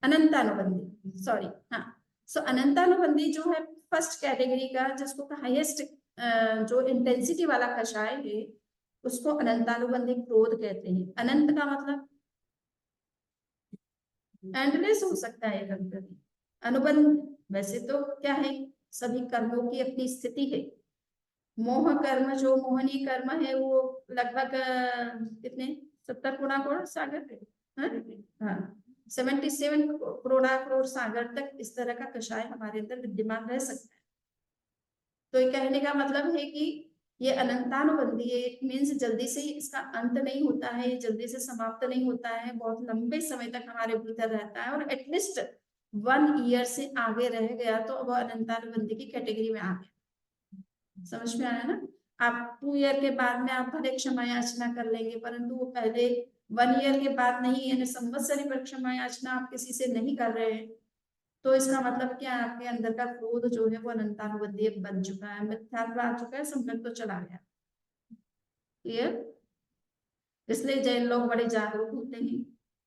अनंतानुबंधी, सॉरी, हाँ। सो अनंतानुबंधी जो है फर्स्ट कैटेगरी का, जिसको हाईएस्ट जो इंटेंसिटी वाला कषाय है, उसको अनंतानुबंधी क्रोध कहते हैं। अनंत का मतलब एंडलेस हो सकता है कभी कभी। अनुबंध वैसे तो क्या है, सभी कर्मों की अपनी स्थिति है। मोह कर्म जो मोहनीय कर्म है वो लगभग कितने 70 करोड़ सागर है, हाँ, 77 करोड़ सागर तक इस तरह का कषाय हमारे अंदर विद्यमान रह सकता है। तो ये कहने का मतलब है कि ये अनंतानुबंधी है, इट मीन्स जल्दी से इसका अंत नहीं होता है, जल्दी से समाप्त नहीं होता है, बहुत लंबे समय तक हमारे भीतर रहता है, और एटलीस्ट 1 ईयर से आगे रह गया तो वो अनंतानुबंधी की कैटेगरी में आ गया। समझ में आया ना। आप 2 ईयर के बाद में आप भले क्षमा याचना कर लेंगे, परंतु वो पहले 1 ईयर के बाद नहीं, यानी संवत्सरी पर क्षमा याचना आप किसी से नहीं कर रहे हैं, तो इसका मतलब क्या, आपके अंदर का क्रोध जो है वो अनंतानुबंधी बन चुका है, मिथ्यात्व आ चुका है, सम्यक तो चला गया। क्लियर। इसलिए जैन लोग बड़े जागरूक होते हैं,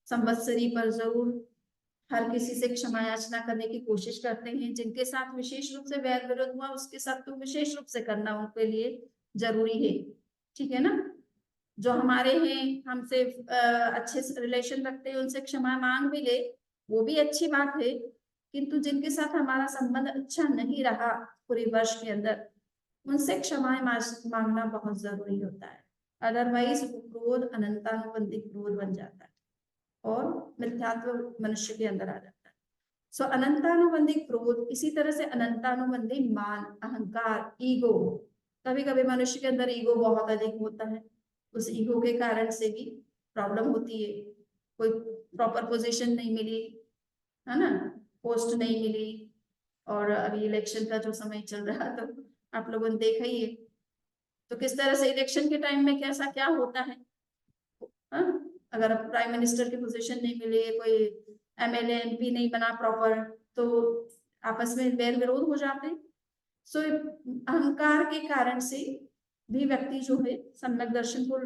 संवत्सरी पर जरूर हर किसी से क्षमा याचना करने की कोशिश करते हैं। जिनके साथ विशेष रूप से वैर विरोध हुआ उसके साथ तो विशेष रूप से करना उनके लिए जरूरी है, ठीक है ना। जो हमारे हैं, हमसे अच्छे से रिलेशन रखते हैं, उनसे क्षमा मांग भी ले, वो भी अच्छी बात है। किंतु जिनके साथ हमारा संबंध अच्छा नहीं रहा पूरे वर्ष के अंदर, उनसे क्षमाएं मांगना बहुत जरूरी होता है। अदरवाइज वो क्रोध अनंतानुबंधी क्रोध बन जाता है और मिथ्यात्व मनुष्य के अंदर आ जाता है। सो अनंतानुबंधी क्रोध, इसी तरह से अनंतानुबंधी मान, अहंकार, ईगो। कभी कभी मनुष्य के अंदर ईगो बहुत अधिक होता है, उस ईगो के कारण से भी प्रॉब्लम होती है। कोई प्रॉपर पोजीशन नहीं मिली, है ना, पोस्ट नहीं मिली, और अभी इलेक्शन का जो समय चल रहा तो आप लोगों ने देखा ही है, तो किस तरह से इलेक्शन के टाइम में कैसा क्या होता है। हाँ? अगर प्राइम मिनिस्टर की पोजीशन नहीं मिली, कोई एमएलए एमपी नहीं बना प्रॉपर, तो आपस में वैर विरोध हो जाते हैं। सो अहंकार के कारण से भी व्यक्ति जो है सम्यक दर्शन को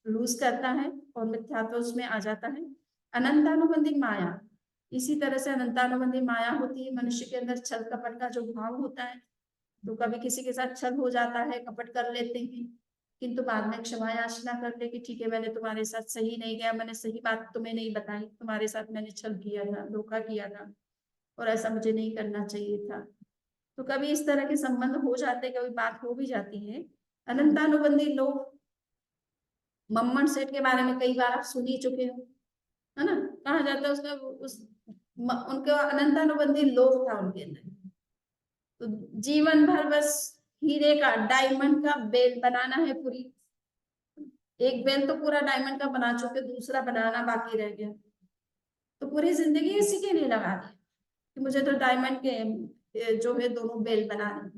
लूज करता है और मिथ्यात्व उसमें आ जाता है। अनंतानुबंधी माया, इसी तरह से अनंतानुबंधी माया होती है मनुष्य के अंदर। छल कपट का जो भाव होता है, तो कभी किसी के साथ छल हो जाता है, कपट कर लेते हैं, किंतु बाद में क्षमा याचना करते कि ठीक है, मैंने तुम्हारे साथ सही नहीं गया, मैंने सही बात तुम्हें नहीं बताई, तुम्हारे साथ मैंने छल किया था, धोखा किया था, और ऐसा मुझे नहीं करना चाहिए था। तो कभी इस तरह के संबंध हो जाते, कभी बात हो भी जाती है। अनंतानुबंधी लोग, मम्मन सेठ के बारे में कई बार आप सुन ही चुके हो, है ना। कहा जाता है उसका उनका अनंतानुबंधी लोभ था उनके अंदर। तो जीवन भर बस हीरे का, डायमंड का बेल बनाना है। पूरी एक बेल तो पूरा डायमंड का बना चुके, दूसरा बनाना बाकी रह गया, तो पूरी जिंदगी इसी के लिए लगा दी कि मुझे तो डायमंड के जो है दोनों बेल बनाने।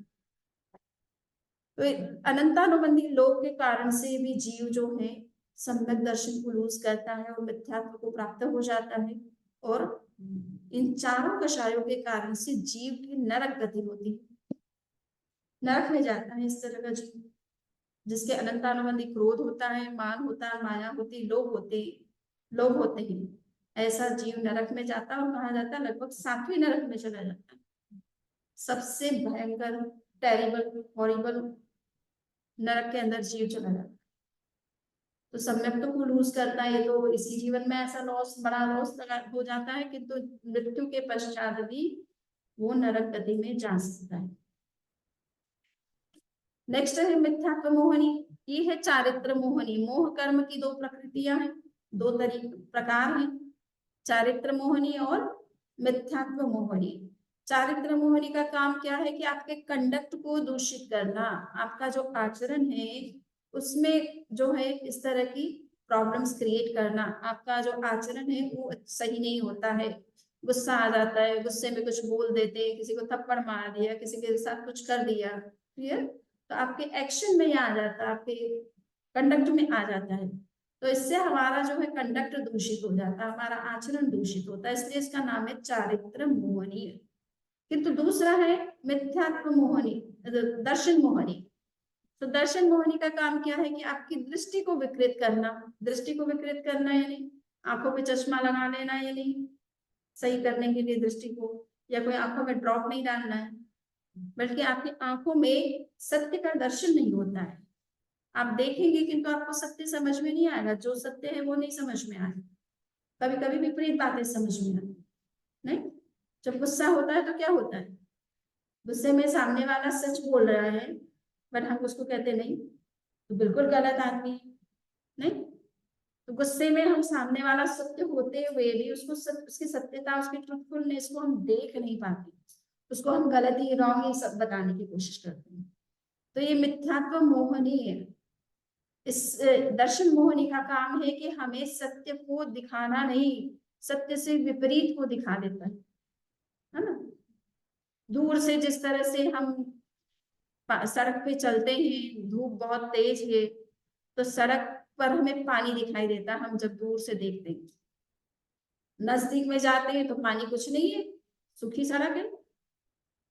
तो अनंतानुबंधी लोभ के कारण से भी जीव जो है सम्यक दर्शन को लूज करता है और मिथ्यात्व को प्राप्त हो जाता है। और इन चारों कषायों के कारण से जीव की नरक गति होती है, नरक में जाता है इस तरह का जीव, जिसके अनंतानुबंधी क्रोध होता है, मान होता है, माया होती, लोभ होते हैं। ऐसा जीव नरक में जाता है, और कहा जाता है लगभग 7वें नरक में चला जाता है। सबसे भयंकर, टेरिबल, हॉरिबल नरक के अंदर जीव चला जाता है। तो सम्यक को लूज करता है, तो इसी जीवन में ऐसा लॉस, बड़ा लॉस हो जाता है, किंतु मृत्यु के पश्चात भी वो नरक गति में जा सकता है। नेक्स्ट है मिथ्यात्व मोहनी। ये है चारित्र मोहनी। मोह कर्म की दो प्रकृतियां हैं, दो प्रकार हैं, चारित्र मोहनी और मिथ्यात्व मोहनी। चारित्र मोहनी का काम क्या है कि आपके कंडक्ट को दूषित करना, आपका जो आचरण है उसमें जो है इस तरह की प्रॉब्लम्स क्रिएट करना। आपका जो आचरण है वो सही नहीं होता है, गुस्सा आ जाता है, गुस्से में कुछ बोल देते हैं, किसी को थप्पड़ मार दिया, किसी के साथ कुछ कर दिया, क्लियर। तो आपके एक्शन में आ जाता है, आपके कंडक्ट में आ जाता है, तो इससे हमारा जो है कंडक्ट दूषित हो जाता है, हमारा आचरण दूषित होता है, इसलिए इसका नाम है चारित्र मोहनी। किंतु दूसरा है मिथ्यात्व मोहनी, दर्शन मोहनी। तो दर्शन मोहनी का काम क्या है कि आपकी दृष्टि को विकृत करना। दृष्टि को विकृत करना यानी आंखों पे चश्मा लगा लेना, यानी सही करने के लिए दृष्टि को, या कोई आंखों में ड्रॉप नहीं डालना है, बल्कि आपकी आंखों में सत्य का दर्शन नहीं होता है। आप देखेंगे किंतु आपको सत्य समझ में नहीं आएगा, जो सत्य है वो नहीं समझ में आएगा। कभी कभी विपरीत बातें समझ में आती नहीं। जब गुस्सा होता है तो क्या होता है, गुस्से में सामने वाला सच बोल रहा है, बट हम उसको कहते नहीं, तो बिल्कुल गलत आदमी है, नहीं। तो गुस्से में हम सामने वाला सत्य होते हुए भी उसको उसकी सत्यता, उसकी ट्रूथफुलनेस को हम देख नहीं पाते, उसको हम गलत ही, रॉन्ग ही सब बताने की कोशिश करते हैं। तो ये मिथ्यात्व मोहनी है। इस दर्शन मोहनी का काम है कि हमें सत्य को दिखाना नहीं, सत्य से विपरीत को दिखा देता है ना। दूर से जिस तरह से हम सड़क पे चलते हैं, धूप बहुत तेज है, तो सड़क पर हमें पानी दिखाई देता है, हम जब दूर से देखते हैं। नजदीक में जाते हैं तो पानी कुछ नहीं है, सूखी सड़क है,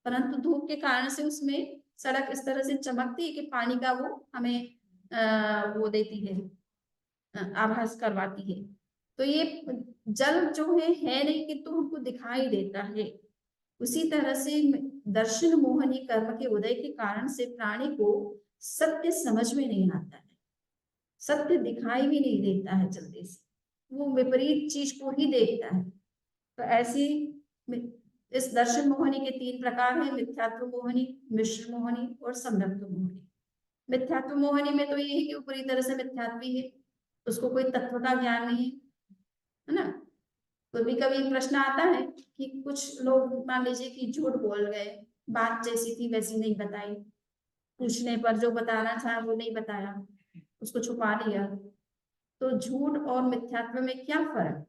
परंतु धूप के कारण से उसमें सड़क इस तरह से चमकती है कि पानी का वो हमें वो देती है, आभास करवाती है। तो ये जल जो है नहीं किंतु हमको दिखाई देता है। उसी तरह से दर्शन मोहनी कर्म के उदय के कारण से प्राणी को सत्य समझ में नहीं आता है, सत्य दिखाई भी नहीं देता है जल्दी से, वो विपरीत चीज को ही देखता है। तो ऐसी इस दर्शन मोहनी के 3 प्रकार हैं, मिथ्यात्व मोहनी, मिश्र मोहनी और सम्यक्त मोहनी। मिथ्यात्व मोहनी में तो ये है कि वो पूरी तरह से मिथ्यात्वी है, उसको कोई तत्व का ज्ञान नहीं है ना। कभी कभी प्रश्न आता है कि कुछ लोग मान लीजिए कि झूठ बोल गए, बात जैसी थी वैसी नहीं बताई, पूछने पर जो बताना था वो नहीं बताया, उसको छुपा लिया। तो झूठ और मिथ्यात्व में क्या फर्क?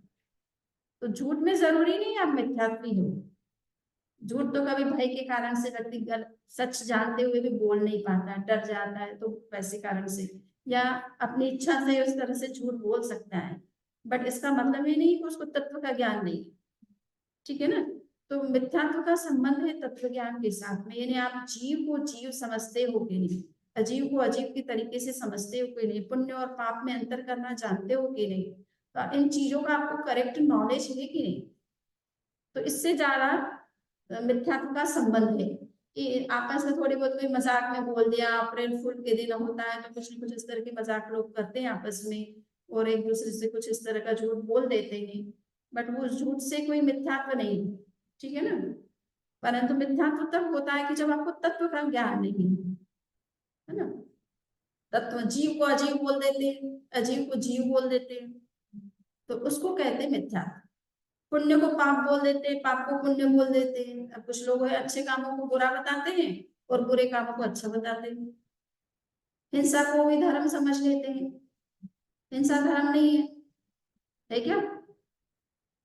तो झूठ में जरूरी नहीं आप मिथ्यात्वी हो। झूठ तो कभी भय के कारण से व्यक्ति सच जानते हुए भी बोल नहीं पाता, डर जाता है, तो वैसे कारण से, या अपनी इच्छा से उस तरह से झूठ बोल सकता है, बट इसका मतलब ये नहीं कि उसको तत्व का ज्ञान नहीं है, ठीक है ना। तो मिथ्यात्व का संबंध है तत्व ज्ञान के साथ में, यानी आप जीव को जीव समझते हो कि नहीं, अजीव को अजीव के तरीके से समझते हो कि नहीं, पुण्य और पाप में अंतर करना जानते हो कि नहीं, तो इन चीजों का आपको करेक्ट नॉलेज है कि नहीं। तो इससे ज्यादा मिथ्यात्व का संबंध है कि आपस में थोड़ी बहुत कोई मजाक में बोल दिया, अप्रैल फूल के दिन होता है तो कुछ न कुछ इस तरह के मजाक लोग करते हैं आपस में, और एक दूसरे से कुछ इस तरह का झूठ बोल देते हैं, बट वो झूठ से कोई मिथ्यात्व नहीं, ठीक है ना। परंतु मिथ्यात्व तब होता है कि जब आपको तत्व का ज्ञान नहीं है ना। तत्व जीव को अजीव बोल देते हैं, अजीव को जीव बोल देते हैं, तो उसको कहते हैं मिथ्यात्व। पुण्य को पाप बोल देते हैं, पाप को पुण्य बोल देते हैं। अब कुछ लोग अच्छे कामों को बुरा बताते हैं और बुरे कामों को अच्छा बताते हैं। हिंसा को भी धर्म समझ लेते हैं, हिंसा धर्म नहीं है क्या?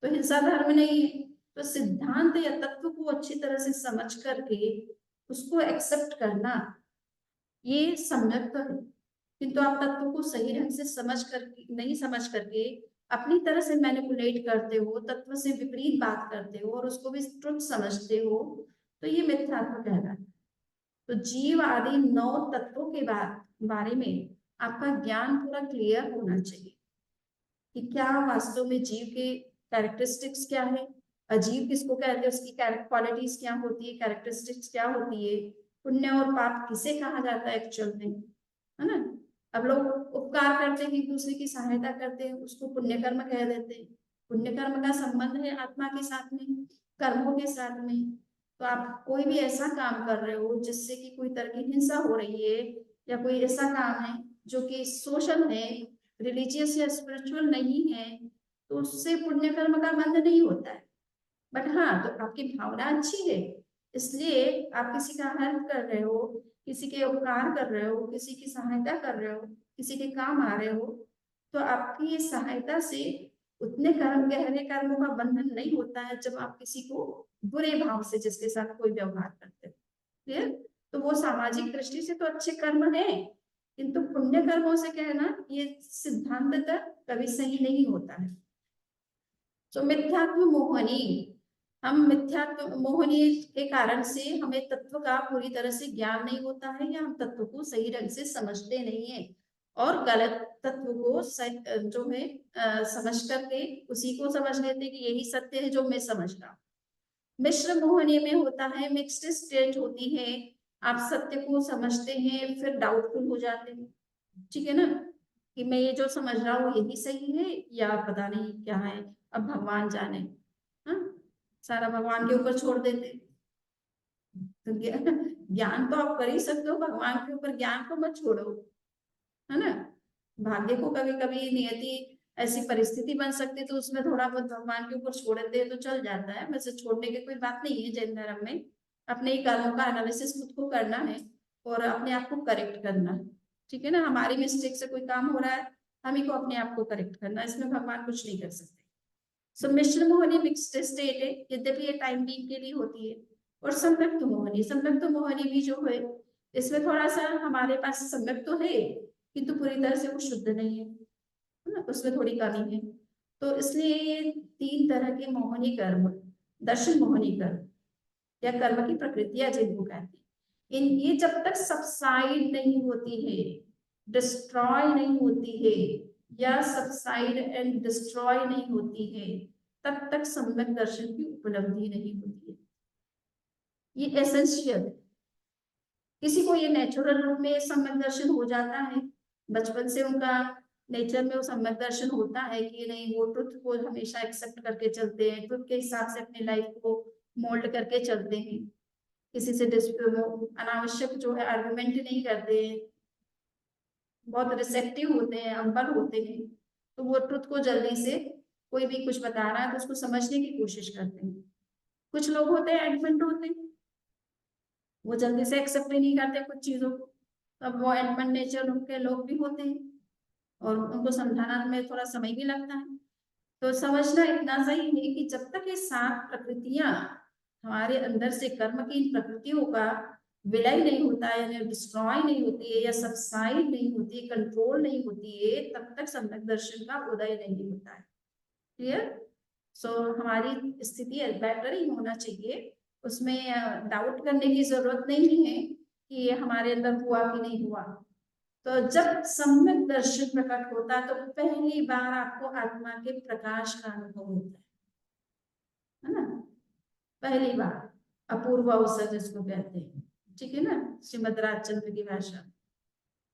तो हिंसा धर्म नहीं है, तो सिद्धांत या तत्व को अच्छी तरह से समझ करके उसको एक्सेप्ट करना, ये सम्यक है। किंतु आप तत्व को सही ढंग से समझ कर नहीं समझ करके अपनी तरह से मैनिपुलेट करते हो, तत्व से विपरीत बात करते हो और उसको भी ट्रुथ समझते हो, तो ये मिथ्यात्व कहलाता है। तो जीव आदि 9 तत्वों के बारे में आपका ज्ञान पूरा क्लियर होना चाहिए कि क्या वास्तव में जीव के कैरेक्टरिस्टिक्स क्या है, अजीव किसको कहते हैं, उसकी क्वालिटीज क्या होती है, कैरेक्टरिस्टिक्स क्या होती है, पुण्य और पाप किसे कहा जाता है एक्चुअल में, है ना। अब लोग उपकार करते हैं, एक दूसरे की सहायता करते हैं, उसको पुण्य कर्म कह देते हैं। पुण्य कर्म का संबंध है आत्मा के साथ में, कर्मों के साथ में। तो आप कोई भी ऐसा काम कर रहे हो जिससे कि कोई तरह की हिंसा हो रही है, या कोई ऐसा काम है जो कि सोशल है, रिलीजियस या स्पिरिचुअल नहीं है, तो उससे पुण्य कर्म का बंध नहीं होता है। बट हाँ, तो आपकी भावना अच्छी है, इसलिए आप किसी का हेल्प कर रहे हो, किसी के उपकार कर रहे हो, किसी की सहायता कर रहे हो, किसी के काम आ रहे हो, तो आपकी ये सहायता से उतने कर्म, गहरे कर्मों का बंधन नहीं होता है जब आप किसी को बुरे भाव से जिसके साथ कोई व्यवहार करते हो, क्लियर। तो वो सामाजिक दृष्टि से तो अच्छे कर्म है, किंतु पुण्य कर्मों से कहना ये सिद्धांततः कभी सही नहीं होता है। तो मिथ्यात्व मोहनी, हम मिथ्यात्व मोहनी के कारण से हमें तत्व का पूरी तरह से ज्ञान नहीं होता है, या हम तत्व को सही ढंग से समझते नहीं है, और गलत तत्व को जो है समझ करके उसी को समझ लेते हैं कि यही सत्य है जो मैं समझ रहा हूँ। मिश्र मोहनी में होता है, मिक्स्ड स्टेट होती है, आप सत्य को समझते हैं फिर डाउटफुल हो जाते हैं, ठीक है ना, कि मैं ये जो समझ रहा हूँ यही सही है या पता नहीं क्या है, अब भगवान जाने, हाँ, सारा भगवान के ऊपर छोड़ देते। तो ज्ञान तो आप कर ही सकते हो, भगवान के ऊपर ज्ञान को मत छोड़ो, है ना। भाग्य को कभी कभी नियति ऐसी परिस्थिति बन सकती है तो उसमें थोड़ा बहुत भगवान के ऊपर छोड़ देते हैं तो चल जाता है, वैसे छोड़ने की कोई बात नहीं है जैन धर्म में। अपने ही कर्मों का एनालिसिस खुद को करना है और अपने आप को करेक्ट करना है, ठीक है ना। हमारी मिस्टेक से कोई काम हो रहा है, हम ही को अपने आप को करेक्ट करना है, इसमें भगवान कुछ नहीं कर सकते। सो मिश्र मोहनी मिक्स्ड स्टेट है, यद्यपि ये टाइम बीइंग के लिए होती है। और संयुक्त मोहनी, संयुक्त मोहनी भी जो है इसमें थोड़ा सा हमारे पास सम्यक तो है किंतु पूरी तरह से वो शुद्ध नहीं है ना, उसमें थोड़ी कमी है। तो इसलिए ये 3 तरह के मोहनी कर्म, दर्शन मोहनी कर्म या कर्म की प्रकृतियां जिनको कहते हैं, इन ये जब तक सबसाइड नहीं होती है, डिस्ट्रॉय नहीं होती है, या सबसाइड एंड डिस्ट्रॉय नहीं होती है, तब तक सम्यक दर्शन की उपलब्धि नहीं होती है। ये एसेंशियल है। किसी को ये नेचुरल रूप में सम्यक दर्शन हो जाता है, बचपन से उनका नेचर में वो सम्यक दर्शन होता है कि नहीं, वो ट्रुथ को हमेशा एक्सेप्ट करके चलते हैं, ट्रुथ के हिसाब से अपनी लाइफ को मोल्ड करके चलते हैं, किसी से अनावश्यक जो है आर्गुमेंट नहीं करते हैं, बहुत रिसेप्टिव होते हैं, अम्बल होते हैं, तो वो ट्रुथ को जल्दी से कोई भी कुछ बता रहा है तो उसको समझने की कोशिश करते हैं। कुछ लोग होते हैं एडमेंट होते हैं, वो जल्दी से एक्सेप्ट ही नहीं करते कुछ चीजों को, तब वो एडमेंट नेचर के लोग भी होते हैं और उनको समझाना में थोड़ा समय भी लगता है। तो समझना इतना सही है कि जब तक ये 7 प्रकृतियां हमारे अंदर से कर्म की इन प्रकृतियों का विलय नहीं होता है, यानी डिस्ट्रॉय नहीं होती है या सबसाइड नहीं होती है, कंट्रोल नहीं होती है, तब तक सम्यक दर्शन का उदय नहीं होता है। क्लियर? सो हमारी स्थिति बेटर ही होना चाहिए, उसमें डाउट करने की जरूरत नहीं है कि ये हमारे अंदर हुआ कि नहीं हुआ। तो जब सम्यक दर्शन प्रकट होता है तो पहली बार आपको आत्मा के प्रकाश का अनुभव होता है ना, पहली बार अपूर्व अवसर जिसको कहते हैं, ठीक है ना, श्रीमद राजचंद्र की भाषा।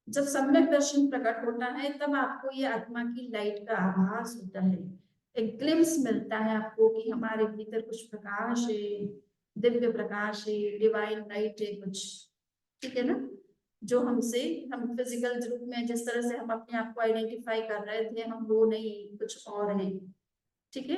जब सम्यक दर्शन प्रकट होता है तब आपको ये आत्मा की लाइट का आभास होता है, एक ग्लिम्स मिलता है आपको कि हमारे भीतर कुछ प्रकाश है, दिव्य प्रकाश है, डिवाइन लाइट है कुछ, ठीक है ना, जो हमसे, हम फिजिकल रूप में जिस तरह से हम अपने आप को आइडेंटिफाई कर रहे थे, हम वो नहीं, कुछ और है, ठीक है।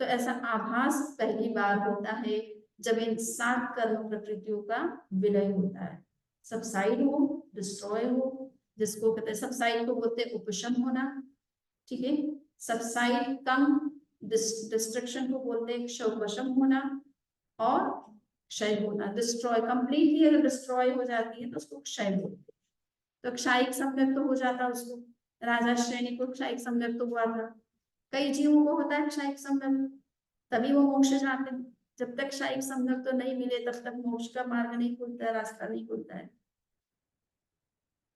तो ऐसा आभास पहली बार होता है जब इन 7 कर्म प्रकृतियों का विलय होता है, सबसाइड हो, डिस्ट्रॉय हो, जिसको कहते हैं सबसाइड को बोलते हैं उपशम होना, ठीक है, सबसाइड कम, डिस्ट्रक्शन को बोलते हैं क्षयवशम होना, और क्षय होना, डिस्ट्रॉय कंप्लीटली अगर डिस्ट्रॉय हो जाती है तो उसको क्षय बोलते हैं। तो क्षयिक सम्यक तो हो जाता है उसको, राजा श्रेणी को क्षयिक सम्यक तो हुआ था, कई जीवों को होता है क्षयिक सम्यक, तभी वो मोक्ष जाते हैं। जब तक क्षयिक सम्यक तो नहीं मिले तब तक मोक्ष का मार्ग नहीं खुलता है, रास्ता नहीं खुलता है।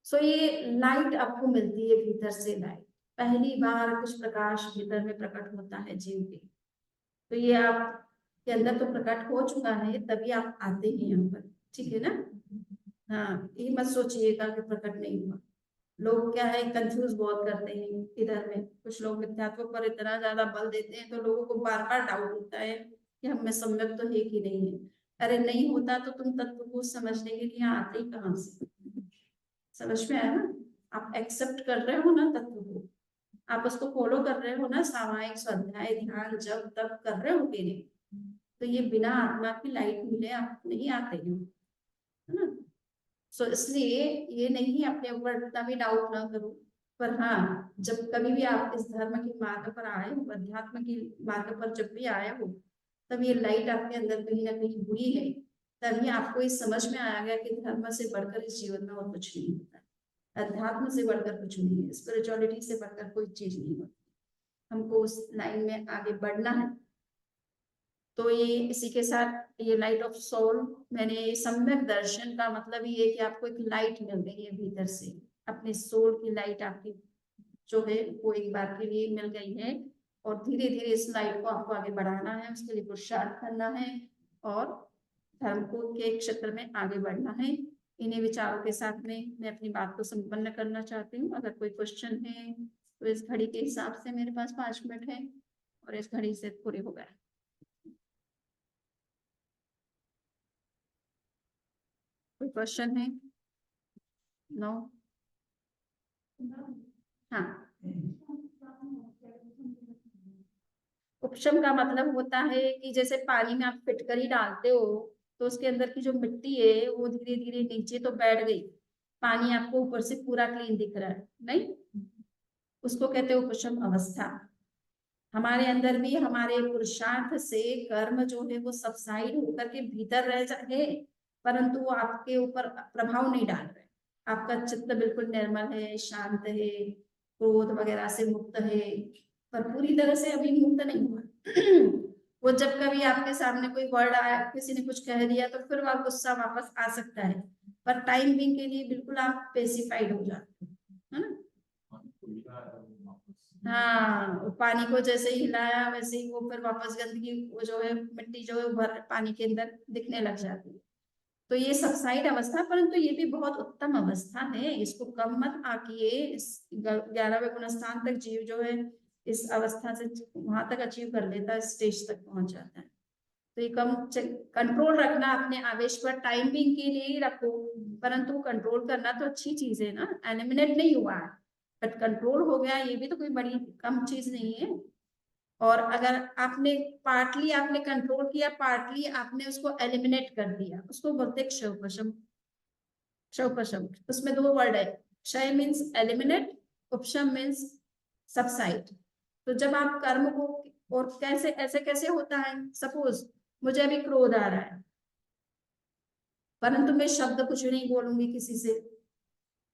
सो ये लाइट आपको मिलती है भीतर से, लाइट पहली बार कुछ प्रकाश भीतर में प्रकट होता है जीव के, तो ये आप के अंदर तो प्रकट हो चुका है तभी आप आते हैं यहाँ पर, ठीक है ना। हाँ, ये मत सोचिएगा कि प्रकट नहीं हुआ। लोग क्या है, कंफ्यूज बहुत करते हैं इधर में, कुछ लोग मिथ्यात्व पर इतना ज्यादा बल देते हैं तो लोगों को बार बार डाउट होता है कि हम में सम्यक तो है कि नहीं है। अरे नहीं होता तो तुम तत्व को समझने के लिए आते ही कहाँ से, समझ में आया ना, आप एक्सेप्ट कर रहे हो ना तत्व को, आप उसको फॉलो कर रहे हो ना, सामायिक स्वाध्याय ध्यान जब तब कर रहे हो कि नहीं, तो ये बिना आत्मा की लाइट मिले आप नहीं आते हैं, है ना। सो इसलिए ये नहीं अपने ऊपर इतना भी डाउट ना करो, पर हाँ, जब कभी भी आप इस धर्म के मार्ग पर आए हो, अध्यात्म के मार्ग पर जब भी आए हो, तब ये लाइट आपके अंदर कहीं ना कहीं हुई है, तभी आपको इस समझ में आया गया कि धर्म से बढ़कर इस जीवन में और कुछ नहीं होता है, अध्यात्म से बढ़कर कुछ नहीं है, स्पिरिचुअलिटी से बढ़कर कोई चीज नहीं होती, हमको उस लाइन में आगे बढ़ना है। तो ये इसी के साथ ये लाइट ऑफ सोल, मैंने सम्यक दर्शन का मतलब ये है कि आपको एक लाइट मिल गई है भीतर से, अपने सोल की लाइट आपकी जो है वो एक बार के लिए मिल गई है, और धीरे धीरे इस लाइट को आपको आगे बढ़ाना है, उसके लिए पुरुषार्थ करना है और धर्म को के क्षेत्र में आगे बढ़ना है। इन्हीं विचारों के साथ में मैं अपनी बात को संपन्न करना चाहती हूँ। अगर कोई क्वेश्चन है तो इस घड़ी के हिसाब से मेरे पास 5 मिनट है और इस घड़ी से पूरे हो गए। कोई क्वेश्चन है? नो? हाँ, उपशम का मतलब होता है कि जैसे पानी में आप फिटकरी डालते हो तो उसके अंदर की जो मिट्टी है वो धीरे धीरे नीचे तो बैठ गई, पानी आपको ऊपर से पूरा क्लीन दिख रहा है नहीं, उसको कहते हैं उपशम अवस्था। हमारे अंदर भी हमारे पुरुषार्थ से कर्म जो है वो सबसाइड होकर के भीतर रह जाए, परंतु वो आपके ऊपर प्रभाव नहीं डाल रहे, आपका चित्त बिल्कुल निर्मल है, शांत है, क्रोध वगैरह से मुक्त है, पर पूरी तरह से अभी मुक्त नहीं हुआ। वो जब कभी आपके सामने कोई वर्ड आया, किसी ने कुछ कह दिया तो फिर वह गुस्सा वापस आ सकता है, पर टाइम बिंग के लिए बिल्कुल आप पेसिफाइड हो जाते हो, है ना। हाँ, वो पानी को जैसे ही हिलाया वैसे ही वो फिर वापस गंदगी, वो जो है मिट्टी जो है भर पानी के अंदर दिखने लग जाती है। तो ये सबसाइड अवस्था, परंतु ये भी बहुत उत्तम अवस्था है, इसको कम मत आकिए। इस 11वें गुणस्थान तक जीव जो है इस अवस्था से वहां तक अचीव कर लेता है, स्टेज तक पहुंच जाता है। तो ये कम कंट्रोल रखना अपने आवेश पर, टाइम भी इनके लिए ही रखो, परंतु कंट्रोल करना तो अच्छी चीज है ना, एलिमिनेट नहीं हुआ है बट कंट्रोल हो गया, ये भी तो कोई बड़ी कम चीज नहीं है। और अगर आपने पार्टली आपने कंट्रोल किया, पार्टली आपने उसको एलिमिनेट कर दिया, उसको बोलते हैं क्षयपशम। क्षयपशम, उसमें दो वर्ड है, क्षय मीन्स एलिमिनेट, उपशम मीन्स सबसाइड। तो जब आप कर्म को, और कैसे ऐसे कैसे होता है, सपोज मुझे अभी क्रोध आ रहा है, परंतु मैं शब्द कुछ नहीं बोलूंगी किसी से,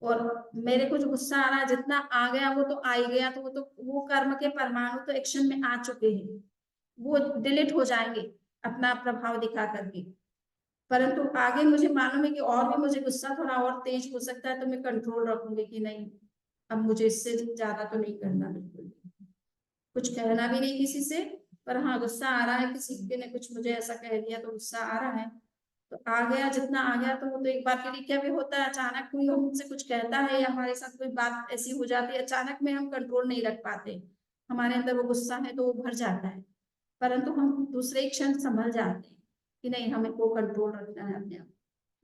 और मेरे कुछ गुस्सा आ रहा है, जितना आ गया वो तो आ ही गया, तो वो कर्म के परमाणु तो एक्शन में आ चुके हैं, वो डिलीट हो जाएंगे अपना प्रभाव दिखा करके। परंतु आगे मुझे मालूम है कि और भी मुझे गुस्सा थोड़ा और तेज हो सकता है, तो मैं कंट्रोल रखूंगी कि नहीं, अब मुझे इससे ज्यादा तो नहीं करना, बिल्कुल कुछ कहना भी नहीं किसी से। पर हाँ, गुस्सा आ रहा है, किसी ने कुछ मुझे ऐसा कह दिया तो गुस्सा आ रहा है, तो आ गया, जितना आ गया, तो वो तो एक बार के लिए क्या भी होता है, अचानक कोई हमसे कुछ कहता है या हमारे साथ कोई बात ऐसी हो जाती है, अचानक में हम कंट्रोल नहीं रख पाते, हमारे अंदर वो गुस्सा है तो वो भर जाता है, परंतु हम दूसरे क्षण संभल जाते हैं कि नहीं, हमें को कंट्रोल रखना है अपने आप,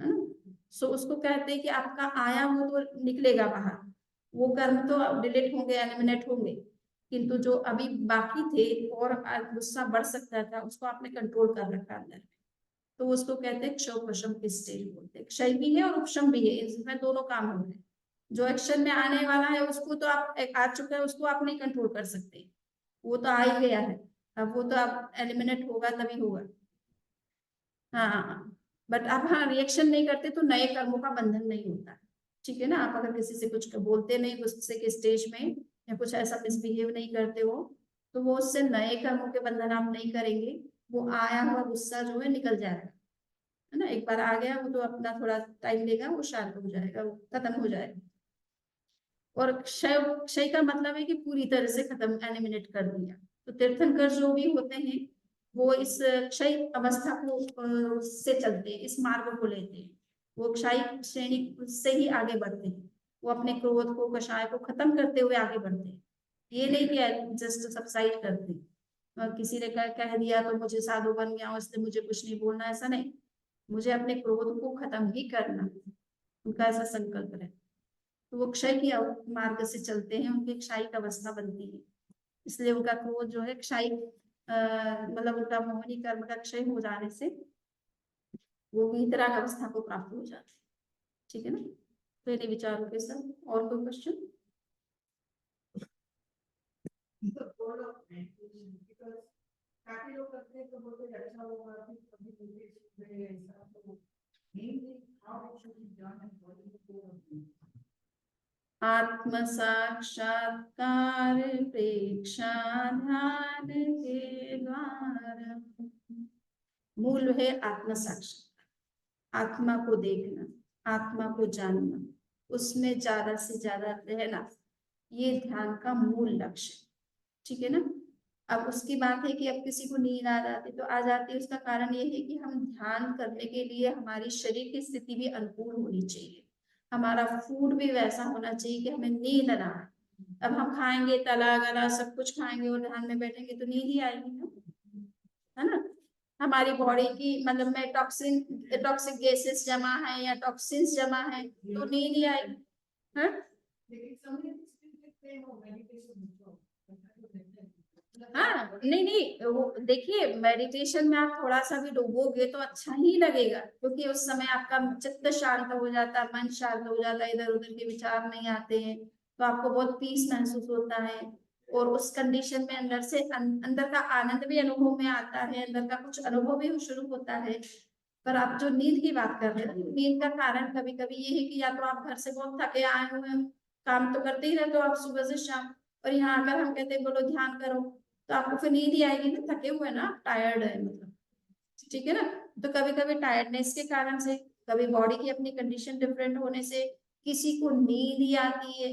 है ना। सो उसको कहते हैं कि आपका आया वो तो निकलेगा बाहर, वो कर्म तो डिलीट होंगे, एलिमिनेट होंगे, किंतु जो अभी बाकी थे और गुस्सा बढ़ सकता था, उसको आपने कंट्रोल कर रखा अंदर, तो उसको कहते हैं क्षोपशम की स्टेज बोलते हैं। क्षय भी है और उपशम भी है, इसमें दोनों काम हो रहे हैं। जो एक्शन में आने वाला है उसको तो आप आ चुका है, उसको आप नहीं कंट्रोल कर सकते, वो तो आ ही गया है, अब वो तो आप एलिमिनेट होगा तभी होगा। हाँ, बट आप हाँ रिएक्शन नहीं करते तो नए कर्मों का बंधन नहीं होता, ठीक है ना। आप अगर किसी से कुछ बोलते नहीं गुस्से के स्टेज में, या कुछ ऐसा मिसबिहेव नहीं करते हो, तो वो उससे नए कर्मों के बंधन आप नहीं करेंगे, वो आया हुआ गुस्सा जो है निकल जाएगा, है ना। एक बार आ गया वो तो अपना थोड़ा टाइम लेगा, वो शांत हो जाएगा, वो खत्म हो जाएगा। और क्षय, क्षय का मतलब है कि पूरी तरह से खत्म, एलिमिनेट कर दिया। तो तीर्थंकर जो भी होते हैं वो इस क्षय अवस्था को से चलते हैं, इस मार्ग को लेते हैं, वो क्षय श्रेणी से ही आगे बढ़ते हैं, वो अपने क्रोध को, कषाय को खत्म करते हुए आगे बढ़ते हैं। ये नहीं कि जस्ट सबसाइड करते हैं, और किसी ने कह दिया तो मुझे साधु बन गया इसलिए मुझे कुछ नहीं बोलना, ऐसा नहीं, मुझे अपने क्रोध को खत्म ही करना, उनका ऐसा संकल्प है। तो वो क्षय की मार्ग से चलते हैं, उनकी क्षयिक अवस्था बनती है, इसलिए उनका क्रोध जो है क्षयिक, मतलब उनका मोहिनी कर्म का क्षय हो जाने से वो वीतराग अवस्था को प्राप्त हो जाते हैं, ठीक है ना। तो ये विचारों के साथ और कोई क्वेश्चन? काफी लोग करते हैं तो बोलते हैं अच्छा होगा, कभी कभी ऐसा तो आत्म साक्षात्कार प्रेक्षा ध्यान के द्वारा, मूल है आत्म साक्षात्कार, आत्मा को देखना, आत्मा को जानना, उसमें ज्यादा से ज्यादा रहना, ये ध्यान का मूल लक्ष्य, ठीक है ना। अब उसकी बात है कि अब किसी को नींद आ जाती तो आ जाती है, उसका कारण ये है कि हम ध्यान करने के लिए हमारी शरीर की स्थिति भी अनुकूल होनी चाहिए, हमारा फूड भी वैसा होना चाहिए कि हमें नींद ना आए। अब हम खाएंगे तला गला सब कुछ खाएंगे और ध्यान में बैठेंगे तो नींद ही आएगी ना, है ना। हमारी बॉडी की मतलब में टॉक्सिक गैसेस जमा है या टॉक्सिन्स जमा है तो नींद ही आएगी, है। हाँ, नहीं नहीं, वो देखिए मेडिटेशन में आप थोड़ा सा भी डूबोगे तो अच्छा ही लगेगा, क्योंकि उस समय आपका चित्त शांत हो जाता है, मन शांत हो जाता है, इधर उधर के विचार नहीं आते हैं, तो आपको बहुत पीस महसूस होता है। और उस कंडीशन में अंदर से अंदर का आनंद भी अनुभव में आता है, अंदर का कुछ अनुभव भी शुरू होता है। पर आप जो नींद की बात कर रहे हो, नींद का कारण कभी कभी ये है कि या तो आप घर से बहुत थके आए हुए हैं, काम तो करते ही रहते हो आप सुबह से शाम, और यहाँ आकर हम कहते हैं बोलो ध्यान करो, तो आपको फिर नींद ही आएगी ना, थके हुए ना, टायर्ड है मतलब, ठीक है ना। तो कभी कभी टायर्डनेस के कारण से, कभी बॉडी की अपनी कंडीशन डिफरेंट होने से किसी को नींद ही आती है,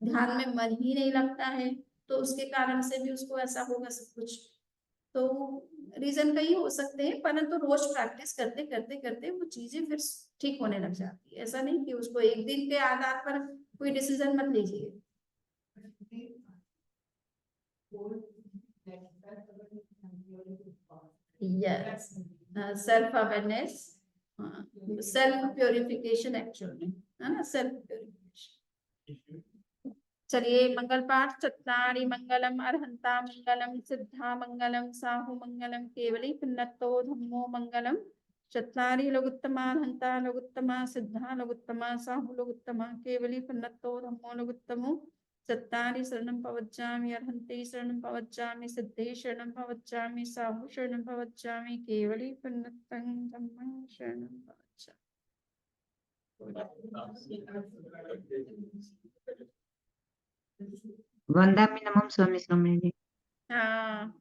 ध्यान में मन ही नहीं लगता है, तो उसके कारण से भी उसको ऐसा होगा सब कुछ। तो रीजन कई हो सकते हैं, परंतु रोज प्रैक्टिस करते करते करते वो चीजें फिर ठीक होने लग जाती है। ऐसा नहीं कि उसको एक दिन के आधार पर कोई डिसीजन मत लीजिए। Yes, self awareness, self purification actual में, है ना, सेल्फ प्योरिफिकेशन। चलिए मंगल पाठ। चत्तारि मंगलम अर्हंता मंगलम सिद्धा मंगलम साहु मंगलम केवली पुन्नतो धम्मो मंगलम। चत्तारि लोगुत्तमा अर्हंता लोगुत्तमा सिद्धा लोगुत्तमा साहु लोगुत्तमा केवली पुन्नतो धम्मो लोगुत्तमो। चत्तारि शरणं प्रवज्जामि अर्हन्ते शरणं प्रवज्जामि सिद्धे शरणं प्रवज्जामि साहु शरणं प्रवज्जामि केवली पुन्नतं धम्मं शरणं प्रवज्जामि। वंदामि नमः स्वामी स्वामी जी। हाँ,